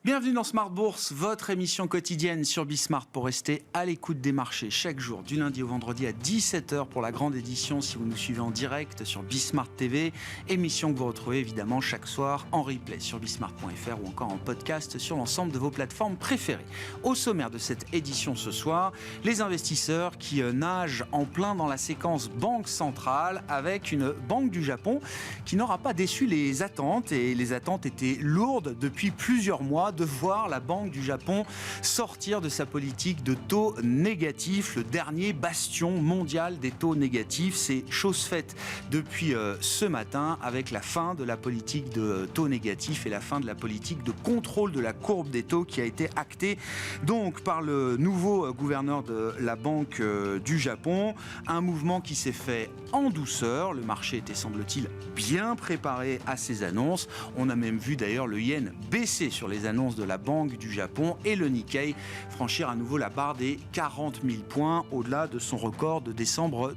Bienvenue dans Smart Bourse, votre émission quotidienne sur Bismart pour rester à l'écoute des marchés chaque jour, du lundi au vendredi à 17h pour la grande édition si vous nous suivez en direct sur Bismart TV. Émission que vous retrouvez évidemment chaque soir en replay sur bismart.fr ou encore en podcast sur l'ensemble de vos plateformes préférées. Au sommaire de cette édition ce soir, les investisseurs qui nagent en plein dans la séquence banque centrale avec une banque du Japon qui n'aura pas déçu les attentes, et les attentes étaient lourdes depuis plusieurs mois, de voir la Banque du Japon sortir de sa politique de taux négatifs, le dernier bastion mondial des taux négatifs. C'est chose faite depuis ce matin avec la fin de la politique de taux négatifs et la fin de la politique de contrôle de la courbe des taux qui a été actée donc par le nouveau gouverneur de la Banque du Japon. Un mouvement qui s'est fait en douceur. Le marché était, semble-t-il, bien préparé à ces annonces. On a même vu d'ailleurs le yen baisser sur les annonces de la Banque du Japon et le Nikkei franchir à nouveau la barre des 40 000 points au-delà de son record de décembre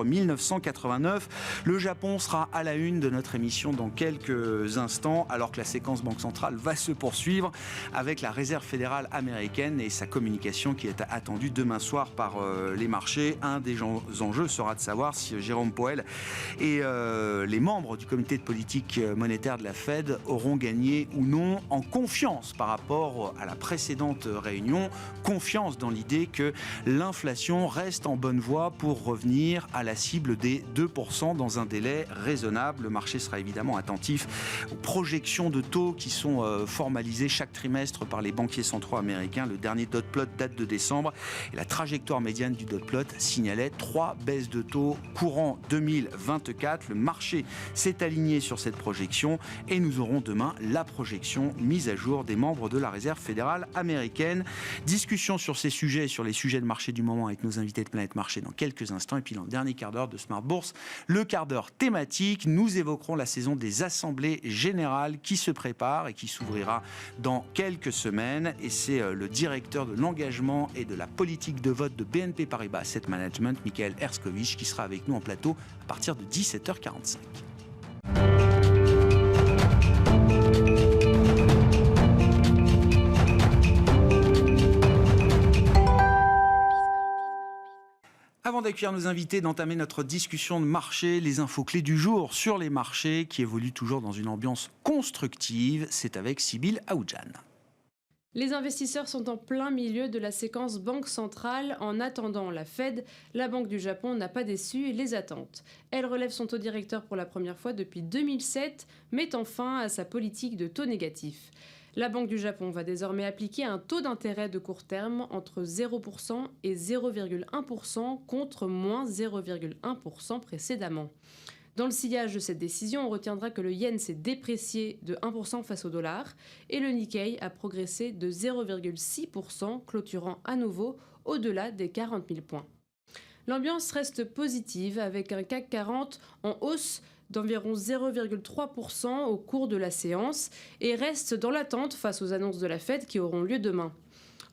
1989. Le Japon sera à la une de notre émission dans quelques instants, alors que la séquence Banque centrale va se poursuivre avec la Réserve fédérale américaine et sa communication qui est attendue demain soir par les marchés. Un des enjeux sera de savoir si Jérôme Powell et les membres du comité de politique monétaire de la Fed auront gagné ou non en confiance par rapport à la précédente réunion, confiance dans l'idée que l'inflation reste en bonne voie pour revenir à la cible des 2% dans un délai raisonnable. Le marché sera évidemment attentif aux projections de taux qui sont formalisées chaque trimestre par les banquiers centraux américains. Le dernier dot plot date de décembre et la trajectoire médiane du dot plot signalait 3 baisses de taux courant 2024. Le marché s'est aligné sur cette projection et nous aurons demain la projection mise à jour des membres de la Réserve fédérale américaine. Discussion sur ces sujets et sur les sujets de marché du moment avec nos invités de Planète Marché dans quelques instants. Et puis dans le dernier quart d'heure de Smart Bourse, le quart d'heure thématique, nous évoquerons la saison des assemblées générales qui se prépare et qui s'ouvrira dans quelques semaines. Et c'est le directeur de l'engagement et de la politique de vote de BNP Paribas Asset Management, Michael Herskovich, qui sera avec nous en plateau à partir de 17h45. Avant d'accueillir nos invités, d'entamer notre discussion de marché, les infos clés du jour sur les marchés qui évoluent toujours dans une ambiance constructive, c'est avec Sybille Aoudjan. Les investisseurs sont en plein milieu de la séquence banque centrale. En attendant la Fed, la Banque du Japon n'a pas déçu les attentes. Elle relève son taux directeur pour la première fois depuis 2007, mettant fin à sa politique de taux négatif. La Banque du Japon va désormais appliquer un taux d'intérêt de court terme entre 0% et 0,1% contre moins 0,1% précédemment. Dans le sillage de cette décision, on retiendra que le yen s'est déprécié de 1% face au dollar et le Nikkei a progressé de 0,6%, clôturant à nouveau au-delà des 40 000 points. L'ambiance reste positive avec un CAC 40 en hausse d'environ 0,3% au cours de la séance et reste dans l'attente face aux annonces de la Fed qui auront lieu demain.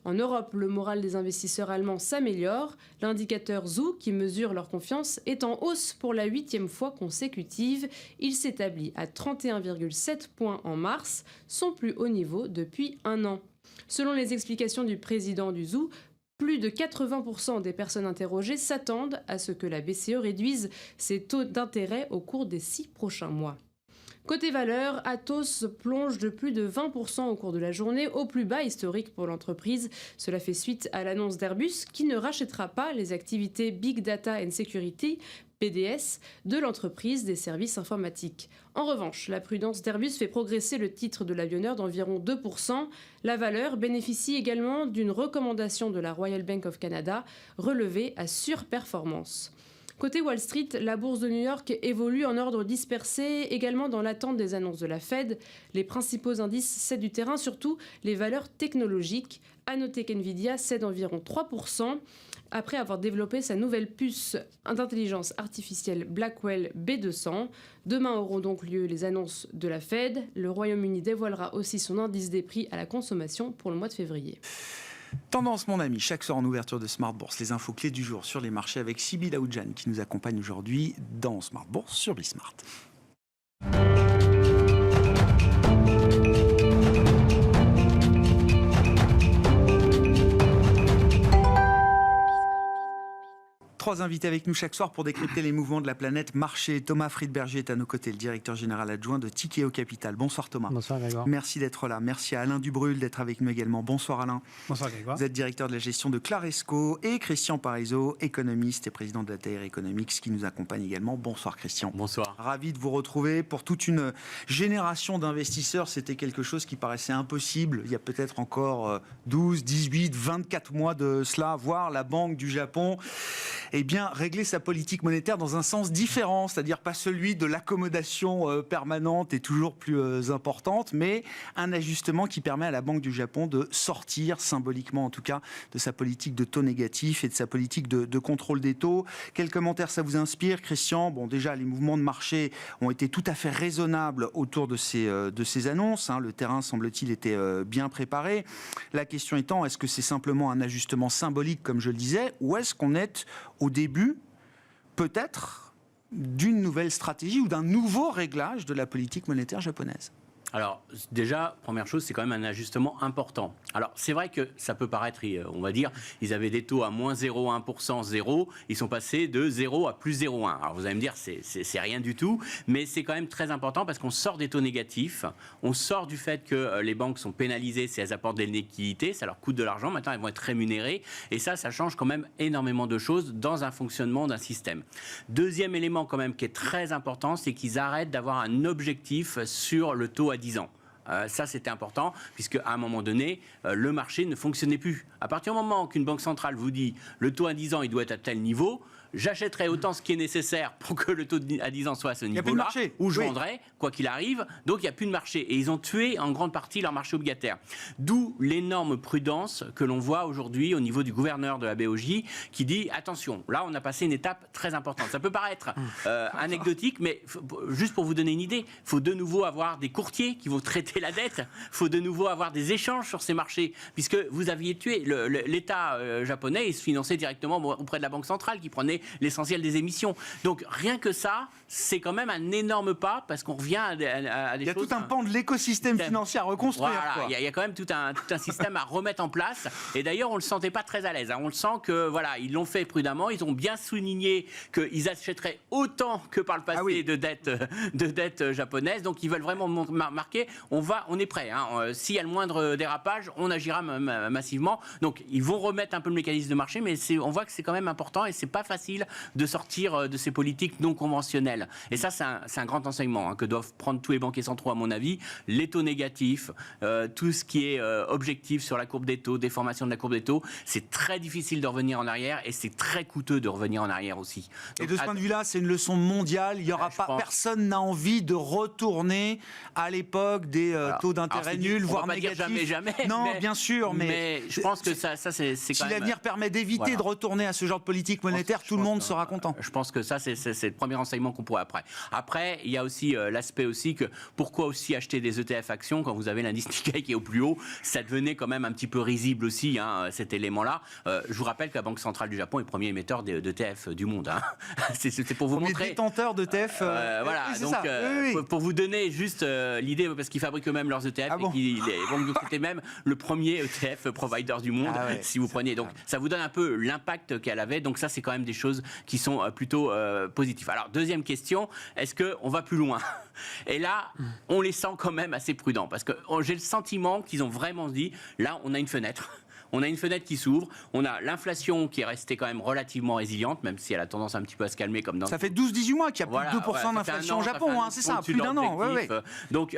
En Europe, le moral des investisseurs allemands s'améliore. L'indicateur ZOO, qui mesure leur confiance, est en hausse pour la 8e fois consécutive. Il s'établit à 31,7 points en mars, son plus haut niveau depuis un an. Selon les explications du président du ZOO, plus de 80% des personnes interrogées s'attendent à ce que la BCE réduise ses taux d'intérêt au cours des 6 prochains mois. Côté valeur, Atos plonge de plus de 20% au cours de la journée, au plus bas historique pour l'entreprise. Cela fait suite à l'annonce d'Airbus qui ne rachètera pas les activités Big Data and Security, BDS, de l'entreprise des services informatiques. En revanche, la prudence d'Airbus fait progresser le titre de l'avionneur d'environ 2%. La valeur bénéficie également d'une recommandation de la Royal Bank of Canada relevée à surperformance. Côté Wall Street, la bourse de New York évolue en ordre dispersé, également dans l'attente des annonces de la Fed. Les principaux indices cèdent du terrain, surtout les valeurs technologiques. À noter qu'NVIDIA cède environ 3% après avoir développé sa nouvelle puce d'intelligence artificielle Blackwell B200. Demain auront donc lieu les annonces de la Fed. Le Royaume-Uni dévoilera aussi son indice des prix à la consommation pour le mois de février. Tendance, mon ami, chaque soir en ouverture de Smart Bourse, les infos clés du jour sur les marchés avec Sybille Aoudjan qui nous accompagne aujourd'hui dans Smart Bourse sur Bismart. 3 invités avec nous chaque soir pour décrypter les mouvements de la planète marché. Thomas Friedberger est à nos côtés, le directeur général adjoint de Tikehau Capital. Bonsoir Thomas. Bonsoir Grégoire. Merci d'être là. Merci à Alain Dubrul d'être avec nous également. Bonsoir Alain. Bonsoir Grégoire. Vous êtes directeur de la gestion de Claresco et Christian Parizeau, économiste et président de l'Altair Economics qui nous accompagne également. Bonsoir Christian. Bonsoir. Ravi de vous retrouver. Pour toute une génération d'investisseurs, c'était quelque chose qui paraissait impossible. Il y a peut-être encore 12, 18, 24 mois de cela, voir la Banque du Japon régler sa politique monétaire dans un sens différent, c'est-à-dire pas celui de l'accommodation permanente et toujours plus importante, mais un ajustement qui permet à la Banque du Japon de sortir, symboliquement en tout cas, de sa politique de taux négatifs et de sa politique de contrôle des taux. Quels commentaires ça vous inspire, Christian? Bon, déjà, les mouvements de marché ont été tout à fait raisonnables autour de ces annonces. Le terrain, semble-t-il, était bien préparé. La question étant, est-ce que c'est simplement un ajustement symbolique, comme je le disais, ou est-ce qu'on est au début, peut-être, d'une nouvelle stratégie ou d'un nouveau réglage de la politique monétaire japonaise? Alors, déjà, première chose, c'est quand même un ajustement important. Alors, c'est vrai que ça peut paraître, on va dire, ils avaient des taux à moins 0,1%, 0, ils sont passés de 0 à plus 0,1. Alors, vous allez me dire, c'est rien du tout, mais c'est quand même très important parce qu'on sort des taux négatifs, on sort du fait que les banques sont pénalisées si elles apportent des liquidités, ça leur coûte de l'argent, maintenant elles vont être rémunérées, et ça change quand même énormément de choses dans un fonctionnement d'un système. Deuxième élément quand même qui est très important, c'est qu'ils arrêtent d'avoir un objectif sur le taux à 10 ans. Ça, c'était important, puisqu'à un moment donné, le marché ne fonctionnait plus. À partir du moment qu'une banque centrale vous dit le taux à 10 ans, il doit être à tel niveau, j'achèterai autant ce qui est nécessaire pour que le taux à 10 ans soit à ce niveau-là, ou je vendrai, quoi qu'il arrive. Donc, il n'y a plus de marché. Et ils ont tué en grande partie leur marché obligataire. D'où l'énorme prudence que l'on voit aujourd'hui au niveau du gouverneur de la BOJ qui dit, attention, là, on a passé une étape très importante. Ça peut paraître anecdotique, mais juste pour vous donner une idée, il faut de nouveau avoir des courtiers qui vont traiter la dette. Il faut de nouveau avoir des échanges sur ces marchés, puisque vous aviez tué l'État japonais, il se finançait directement auprès de la Banque centrale qui prenait l'essentiel des émissions. Donc rien que ça, c'est quand même un énorme pas parce qu'on revient à des choses... Il y a tout un pan de l'écosystème financier à reconstruire. Voilà, il y a quand même tout un système à remettre en place. Et d'ailleurs, on le sentait pas très à l'aise. On le sent que voilà, ils l'ont fait prudemment. Ils ont bien souligné qu'ils achèteraient autant que par le passé de dettes japonaises. Donc ils veulent vraiment marquer. On est prêt. S'il y a le moindre dérapage, on agira massivement. Donc ils vont remettre un peu le mécanisme de marché, mais on voit que c'est quand même important et c'est pas facile de sortir de ces politiques non conventionnelles. Et ça, c'est un grand enseignement que doivent prendre tous les banquiers centraux, à mon avis. Les taux négatifs, tout ce qui est objectif sur la courbe des taux, déformation de la courbe des taux, c'est très difficile de revenir en arrière et c'est très coûteux de revenir en arrière aussi. Donc, et de ce point de vue-là, c'est une leçon mondiale. Il y aura personne n'a envie de retourner à l'époque des taux d'intérêt nuls, voire négatifs. Jamais. Non, bien sûr, mais je pense que ça c'est quand même... Si l'avenir permet d'éviter de retourner à ce genre de politique monétaire, tout le monde sera content. Je pense que ça, c'est le premier enseignement qu'on pourrait après. Après, il y a aussi l'aspect aussi que pourquoi aussi acheter des ETF actions quand vous avez l'indice Nikkei qui est au plus haut? Ça devenait quand même un petit peu risible aussi, cet élément-là. Je vous rappelle que la Banque centrale du Japon est le premier émetteur d'ETF du monde. C'est pour vous montrer. Détenteurs d'ETF. Voilà, donc pour vous donner juste l'idée, parce qu'ils fabriquent eux-mêmes leurs ETF c'était même le premier ETF provider du monde, si vous prenez. Donc ça vous donne un peu l'impact qu'elle avait. Donc ça, c'est quand même des choses qui sont plutôt positives. Alors, deuxième question, est-ce qu'on va plus loin? Et là, on les sent quand même assez prudents, parce que j'ai le sentiment qu'ils ont vraiment dit, là, on a une fenêtre. On a une fenêtre qui s'ouvre, on a l'inflation qui est restée quand même relativement résiliente, même si elle a tendance un petit peu à se calmer. Comme dans... Ça fait 12-18 mois qu'il y a plus de 2% d'inflation au Japon, c'est ça, plus d'un an. Donc,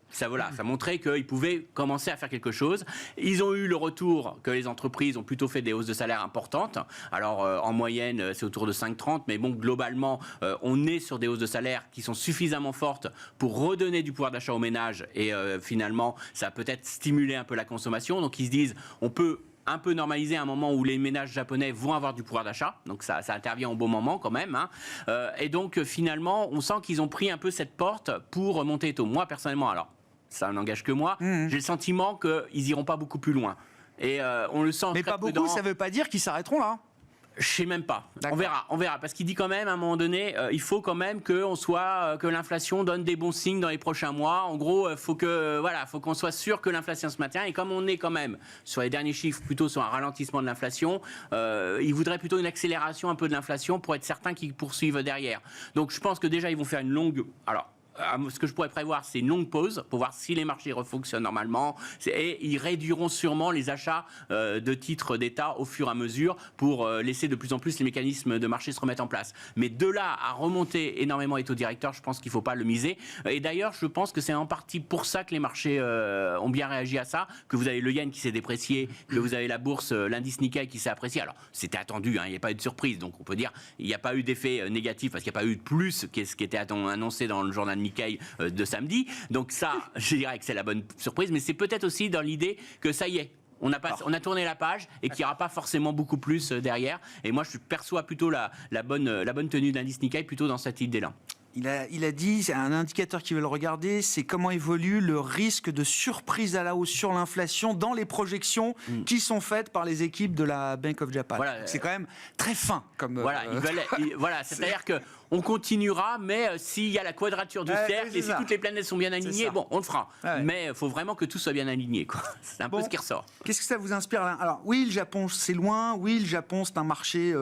ça montrait qu'ils pouvaient commencer à faire quelque chose. Ils ont eu le retour que les entreprises ont plutôt fait des hausses de salaire importantes. Alors, en moyenne, c'est autour de 5,30, mais bon, globalement, on est sur des hausses de salaire qui sont suffisamment fortes pour redonner du pouvoir d'achat aux ménages et finalement, ça a peut-être stimulé un peu la consommation. Donc, ils se disent, on peut un peu normaliser à un moment où les ménages japonais vont avoir du pouvoir d'achat. Donc ça intervient au bon moment quand même. Et donc finalement, on sent qu'ils ont pris un peu cette porte pour monter les taux. Moi, personnellement, alors, ça n'engage que moi, j'ai le sentiment qu'ils n'iront pas beaucoup plus loin. Et on le sent mais très pas prudent. beaucoup, ça ne veut pas dire qu'ils s'arrêteront là. Je sais même pas. D'accord. On verra, parce qu'il dit quand même à un moment donné, il faut quand même que l'inflation donne des bons signes dans les prochains mois. En gros, faut qu'on soit sûr que l'inflation se maintient. Et comme on est quand même sur les derniers chiffres plutôt sur un ralentissement de l'inflation, il voudrait plutôt une accélération un peu de l'inflation pour être certain qu'ils poursuivent derrière. Donc je pense que déjà ils vont faire une longue. Alors, ce que je pourrais prévoir, c'est une longue pause pour voir si les marchés refonctionnent normalement et ils réduiront sûrement les achats de titres d'État au fur et à mesure pour laisser de plus en plus les mécanismes de marché se remettre en place. Mais de là à remonter énormément les taux directeurs, je pense qu'il ne faut pas le miser. Et d'ailleurs, je pense que c'est en partie pour ça que les marchés ont bien réagi à ça, que vous avez le yen qui s'est déprécié, que vous avez la bourse, l'indice Nikkei qui s'est apprécié. Alors, c'était attendu, il n'y a pas eu de surprise, donc on peut dire il n'y a pas eu d'effet négatif parce qu'il n'y a pas eu de plus ce qui était annoncé dans le journal Nikkei de samedi. Donc ça, je dirais que c'est la bonne surprise, mais c'est peut-être aussi dans l'idée que ça y est, on a tourné la page et qu'il n'y aura pas forcément beaucoup plus derrière. Et moi, je perçois plutôt la bonne tenue de l'indice Nikkei plutôt dans cette idée-là. Il a dit, c'est un indicateur qui veut le regarder, c'est comment évolue le risque de surprise à la hausse sur l'inflation dans les projections qui sont faites par les équipes de la Bank of Japan. Voilà, c'est quand même très fin comme. Voilà, c'est-à-dire que on continuera, mais s'il y a la quadrature du cercle et si toutes les planètes sont bien alignées, bon, on le fera. Ouais. Mais il faut vraiment que tout soit bien aligné, quoi. C'est un peu ce qui ressort. Qu'est-ce que ça vous inspire là ? Alors oui, le Japon, c'est loin. Oui, le Japon, c'est un marché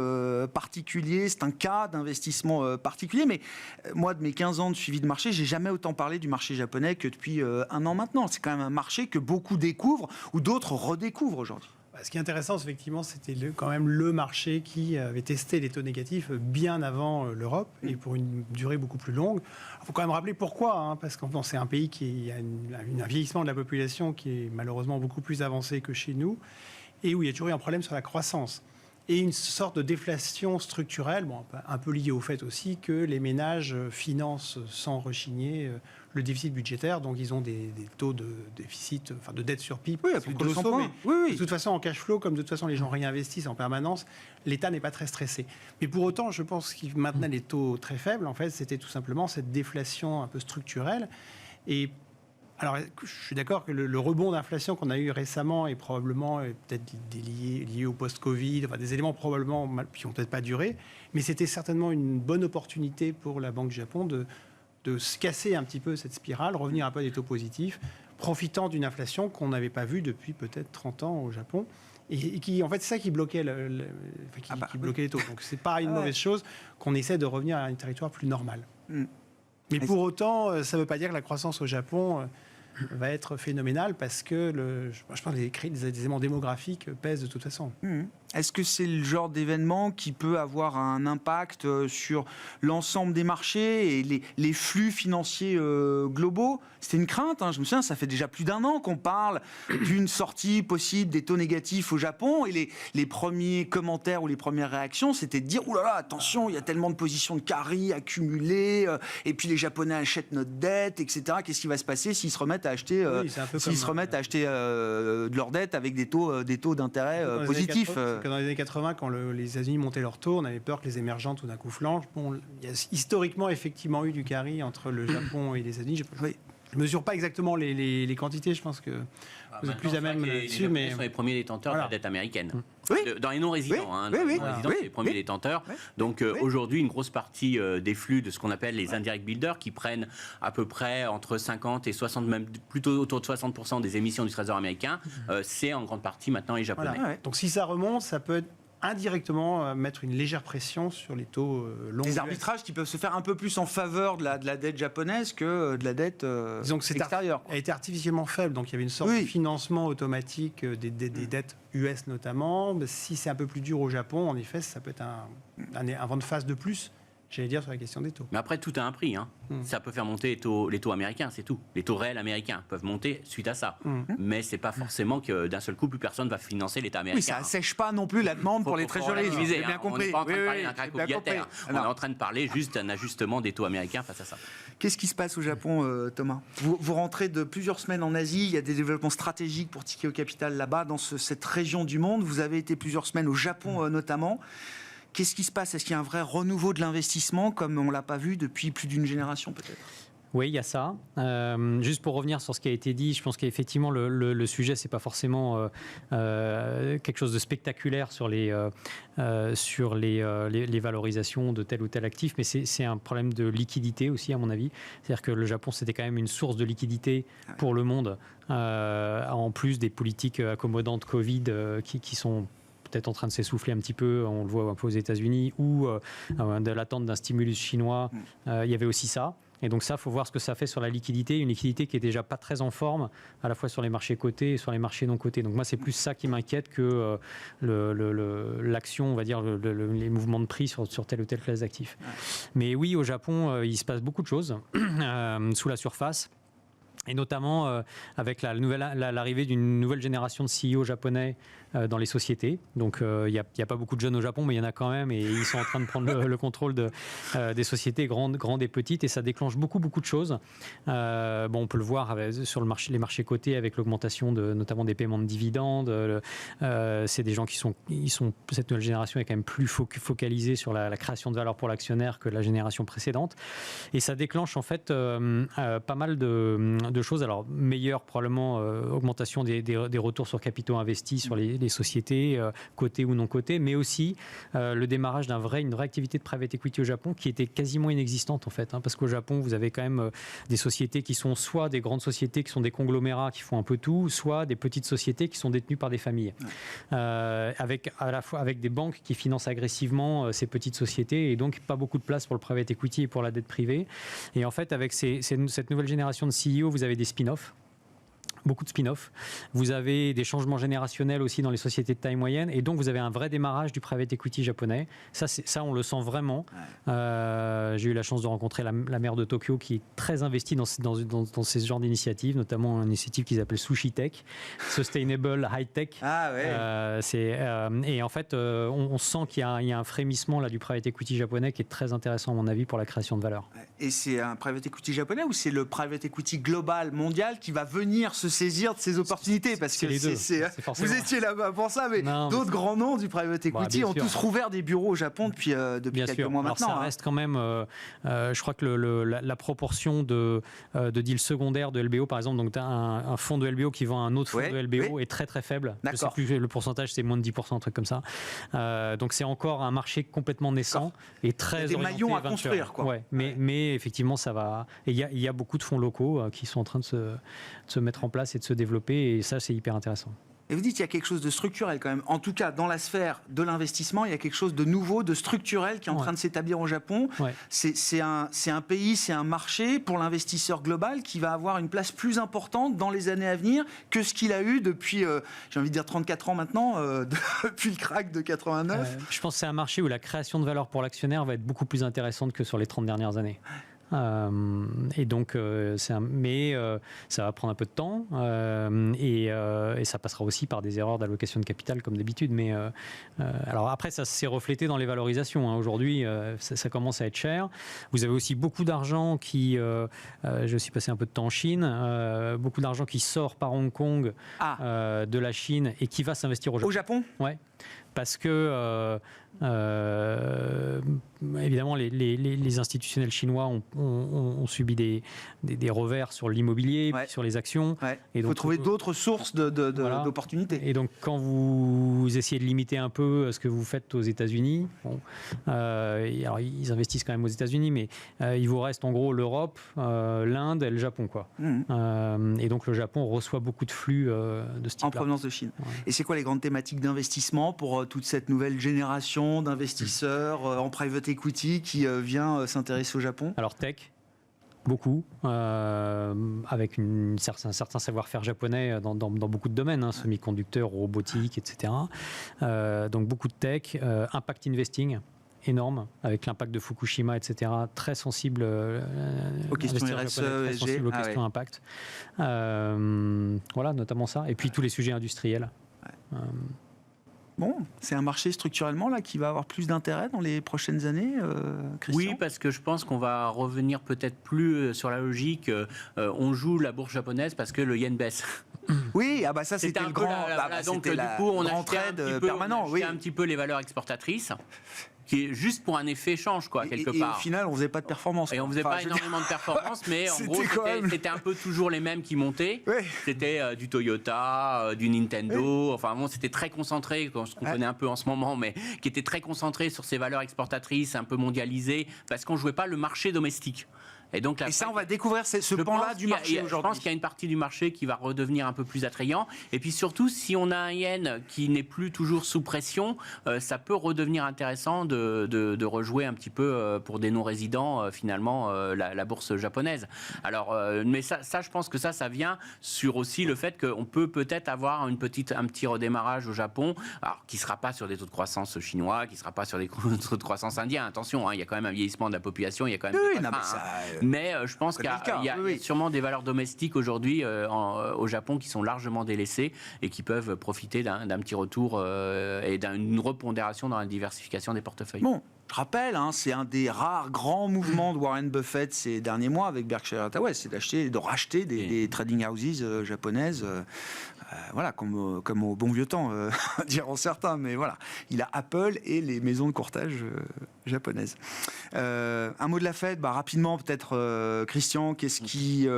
particulier, c'est un cas d'investissement particulier. Mais moi, de mes 15 ans de suivi de marché, j'ai jamais autant parlé du marché japonais que depuis un an maintenant. C'est quand même un marché que beaucoup découvrent ou d'autres redécouvrent aujourd'hui. Ce qui est intéressant, effectivement, c'était quand même le marché qui avait testé les taux négatifs bien avant l'Europe et pour une durée beaucoup plus longue. Il faut quand même rappeler pourquoi, parce que c'est un pays qui a un vieillissement de la population qui est malheureusement beaucoup plus avancé que chez nous et où il y a toujours eu un problème sur la croissance. Et une sorte de déflation structurelle, un peu liée au fait aussi que les ménages financent sans rechigner le déficit budgétaire, donc ils ont des taux de déficit, enfin de dette sur PIB. Oui, à plus de 200 points. Oui. De toute façon, en cash flow, comme de toute façon les gens réinvestissent en permanence, l'État n'est pas très stressé. Mais pour autant, je pense qu'il maintenait les taux très faibles. En fait, c'était tout simplement cette déflation un peu structurelle. Et alors, je suis d'accord que le rebond d'inflation qu'on a eu récemment est probablement peut-être lié au post-Covid, enfin des éléments probablement qui n'ont peut-être pas duré, mais c'était certainement une bonne opportunité pour la Banque du Japon de se casser un petit peu cette spirale, revenir un peu à des taux positifs, profitant d'une inflation qu'on n'avait pas vue depuis peut-être 30 ans au Japon. Et qui, en fait, c'est ça qui bloquait, bloquait les taux. Donc, c'est pas une mauvaise chose qu'on essaie de revenir à un territoire plus normal. Mais pour autant, ça ne veut pas dire que la croissance au Japon va être phénoménale parce que je pense que les éléments démographiques pèsent de toute façon. Est-ce que c'est le genre d'événement qui peut avoir un impact sur l'ensemble des marchés et les flux financiers globaux ? C'était une crainte, je me souviens, ça fait déjà plus d'un an qu'on parle d'une sortie possible des taux négatifs au Japon et les premiers commentaires ou les premières réactions, c'était de dire « Ouh là là, attention, il y a tellement de positions de carry accumulées et puis les Japonais achètent notre dette, etc. Qu'est-ce qui va se passer s'ils se remettent à acheter, de leur dette avec des taux d'intérêt positifs ?» Dans les années 80, quand les États-Unis montaient leurs taux, on avait peur que les émergents tout d'un coup flanchent. Bon, il y a historiquement effectivement eu du carry entre le Japon et les États-Unis. Je ne mesure pas exactement les quantités, je pense que vous êtes plus à même là-dessus. Mais sont les premiers détenteurs de la dette américaine. Dans les non-résidents, c'est les premiers détenteurs. Donc aujourd'hui, une grosse partie des flux de ce qu'on appelle les indirect builders, qui prennent à peu près entre 50 et 60, même plutôt autour de 60% des émissions du Trésor américain, c'est en grande partie maintenant les Japonais. Donc si ça remonte, ça peut indirectement mettre une légère pression sur les taux longs. Des arbitrages qui peuvent se faire un peu plus en faveur de la dette japonaise que de la dette extérieure. Elle était artificiellement faible, donc il y avait une sorte de financement automatique des dettes US notamment. Si c'est un peu plus dur au Japon, en effet, ça peut être un vent de face de plus. J'allais dire sur la question des taux. Mais après, tout a un prix. Ça peut faire monter les taux américains, c'est tout. Les taux réels américains peuvent monter suite à ça. Mais c'est pas forcément que d'un seul coup, plus personne va financer l'État américain. Oui, ça assèche pas non plus la demande pour les treasuries. J'ai bien compris. On n'est pas en train de parler d'un crack obligataire. On est en train de parler juste d'un ajustement des taux américains face à ça. Qu'est-ce qui se passe au Japon, Thomas ? Vous rentrez de plusieurs semaines en Asie. Il y a des développements stratégiques pour Tikehau Capital là-bas, dans cette région du monde. Vous avez été plusieurs semaines au Japon notamment. Qu'est-ce qui se passe ? Est-ce qu'il y a un vrai renouveau de l'investissement, comme on ne l'a pas vu depuis plus d'une génération, peut-être ? Oui, il y a ça. Juste pour revenir sur ce qui a été dit, je pense qu'effectivement le sujet c'est pas forcément quelque chose de spectaculaire sur les valorisations de tel ou tel actif, mais c'est un problème de liquidité aussi à mon avis. C'est-à-dire que le Japon c'était quand même une source de liquidité pour le monde, en plus des politiques accommodantes Covid qui sont peut-être en train de s'essouffler un petit peu, on le voit un peu aux États-Unis, ou de l'attente d'un stimulus chinois. Il y avait aussi ça. Et donc ça, il faut voir ce que ça fait sur la liquidité, une liquidité qui est déjà pas très en forme, à la fois sur les marchés cotés et sur les marchés non cotés. Donc moi, c'est plus ça qui m'inquiète que l'action, on va dire, les mouvements de prix sur telle ou telle classe d'actifs. Mais oui, au Japon, il se passe beaucoup de choses sous la surface. Et notamment avec l'arrivée d'une nouvelle génération de CEO japonais dans les sociétés. Donc il n'y a pas beaucoup de jeunes au Japon, mais il y en a quand même, et ils sont en train de prendre le contrôle des sociétés grandes et petites, et ça déclenche beaucoup de choses. On peut le voir sur les marchés cotés avec l'augmentation notamment des paiements de dividendes. C'est des gens cette nouvelle génération est quand même plus focalisée sur la création de valeur pour l'actionnaire que la génération précédente. Et ça déclenche en fait pas mal de choses. Alors, meilleure probablement augmentation des retours sur capitaux investis sur les sociétés, cotées ou non cotées, mais aussi le démarrage d'une vraie activité de private equity au Japon qui était quasiment inexistante en fait, parce qu'au Japon, vous avez quand même des sociétés qui sont soit des grandes sociétés qui sont des conglomérats qui font un peu tout, soit des petites sociétés qui sont détenues par des familles. Avec à la fois avec des banques qui financent agressivement ces petites sociétés, et donc pas beaucoup de place pour le private equity et pour la dette privée. Et en fait, avec cette nouvelle génération de CEO, vous avez des spin-offs. Beaucoup de spin-offs. Vous avez des changements générationnels aussi dans les sociétés de taille moyenne, et donc vous avez un vrai démarrage du private equity japonais. Ça on le sent vraiment. J'ai eu la chance de rencontrer la maire de Tokyo qui est très investie dans ces genres d'initiatives, notamment une initiative qu'ils appellent Sushi Tech, Sustainable High Tech. Et en fait, on sent qu'il y a un frémissement là du private equity japonais qui est très intéressant à mon avis pour la création de valeur. Et c'est un private equity japonais ou c'est le private equity global, mondial, qui va venir se saisir de ces opportunités? Parce que vous étiez là-bas pour ça, mais d'autres grands noms du private equity ont tous rouvert des bureaux au Japon depuis quelques mois maintenant. Alors ça reste quand même, je crois que la proportion de deals secondaires de LBO, par exemple, donc tu as un fonds de LBO qui vend un autre fonds de LBO est très très faible. Je ne sais plus le pourcentage, c'est moins de 10%, un truc comme ça. Donc c'est encore un marché complètement naissant et très orienté. Des maillons à construire, quoi. Ouais, mais effectivement, ça va. Et il y a beaucoup de fonds locaux qui sont en train de se mettre en place et de se développer, et ça c'est hyper intéressant. Et vous dites qu'il y a quelque chose de structurel quand même. En tout cas, dans la sphère de l'investissement, il y a quelque chose de nouveau, de structurel qui est en train de s'établir au Japon. C'est un pays, c'est un marché pour l'investisseur global qui va avoir une place plus importante dans les années à venir que ce qu'il a eu depuis, j'ai envie de dire 34 ans maintenant, depuis le crack de 89. Je pense que c'est un marché où la création de valeur pour l'actionnaire va être beaucoup plus intéressante que sur les 30 dernières années. Et donc, ça va prendre un peu de temps, et ça passera aussi par des erreurs d'allocation de capital comme d'habitude. Mais alors après, ça s'est reflété dans les valorisations. Aujourd'hui, ça commence à être cher. Vous avez aussi beaucoup d'argent qui, j'ai aussi passé un peu de temps en Chine, beaucoup d'argent qui sort par Hong Kong de la Chine et qui va s'investir au Japon. Au Japon ? Ouais. Parce que évidemment les institutionnels chinois ont subi des revers sur l'immobilier, sur les actions. Il faut trouver d'autres sources d'opportunités. Et donc quand vous essayez de limiter un peu ce que vous faites aux États-Unis, alors ils investissent quand même aux États-Unis, mais il vous reste en gros l'Europe, l'Inde et le Japon, quoi. Et donc le Japon reçoit beaucoup de flux de ce type-là. En provenance de Chine. Et c'est quoi les grandes thématiques d'investissement pour toute cette nouvelle génération d'investisseurs en private equity qui vient s'intéresser au Japon? Alors tech, beaucoup, avec un certain savoir-faire japonais dans beaucoup de domaines, semi-conducteurs, robotique, etc. Donc beaucoup de tech, impact investing énorme, avec l'impact de Fukushima, etc. Très sensible aux questions RSE, très sensible aux questions impact. Voilà, notamment ça. Et puis tous les sujets industriels. Bon, c'est un marché structurellement là qui va avoir plus d'intérêt dans les prochaines années, Christian? Oui, parce que je pense qu'on va revenir peut-être plus sur la logique. On joue la bourse japonaise parce que le yen baisse. Oui, ça c'était le grand, donc du coup on a trade permanent. Un petit peu les valeurs exportatrices. qui est juste pour un effet échange, quoi, quelque et part. au final, on faisait pas de performance. Et on faisait pas énormément de performance, mais en gros, c'était un peu toujours les mêmes qui montaient. Ouais. C'était du Toyota, du Nintendo. Enfin bon, c'était très concentré, ce qu'on connaît un peu en ce moment, mais qui était très concentré sur ces valeurs exportatrices, un peu mondialisées, parce qu'on jouait pas le marché domestique. Et donc ça, on va découvrir ce pan-là du marché aujourd'hui. Je pense qu'il y a une partie du marché qui va redevenir un peu plus attrayant. Et puis surtout, si on a un yen qui n'est plus toujours sous pression, ça peut redevenir intéressant de rejouer un petit peu pour des non-résidents, finalement, la bourse japonaise. Alors, mais ça, je pense que ça vient sur aussi le fait qu'on peut peut-être avoir un petit redémarrage au Japon, alors, qui ne sera pas sur des taux de croissance chinois, qui ne sera pas sur des taux de croissance indiens. Attention, il y a quand même un vieillissement de la population, il y a quand même mais je pense qu'il y a sûrement des valeurs domestiques aujourd'hui au Japon qui sont largement délaissées et qui peuvent profiter d'un petit retour et d'une repondération dans la diversification des portefeuilles. Bon, je rappelle, c'est un des rares grands mouvements de Warren Buffett ces derniers mois avec Berkshire Hathaway, c'est de racheter des trading houses japonaises. Voilà, comme au bon vieux temps, diront certains, mais voilà. Il a Apple et les maisons de courtage japonaises. Un mot de la Fed, rapidement peut-être, Christian, si,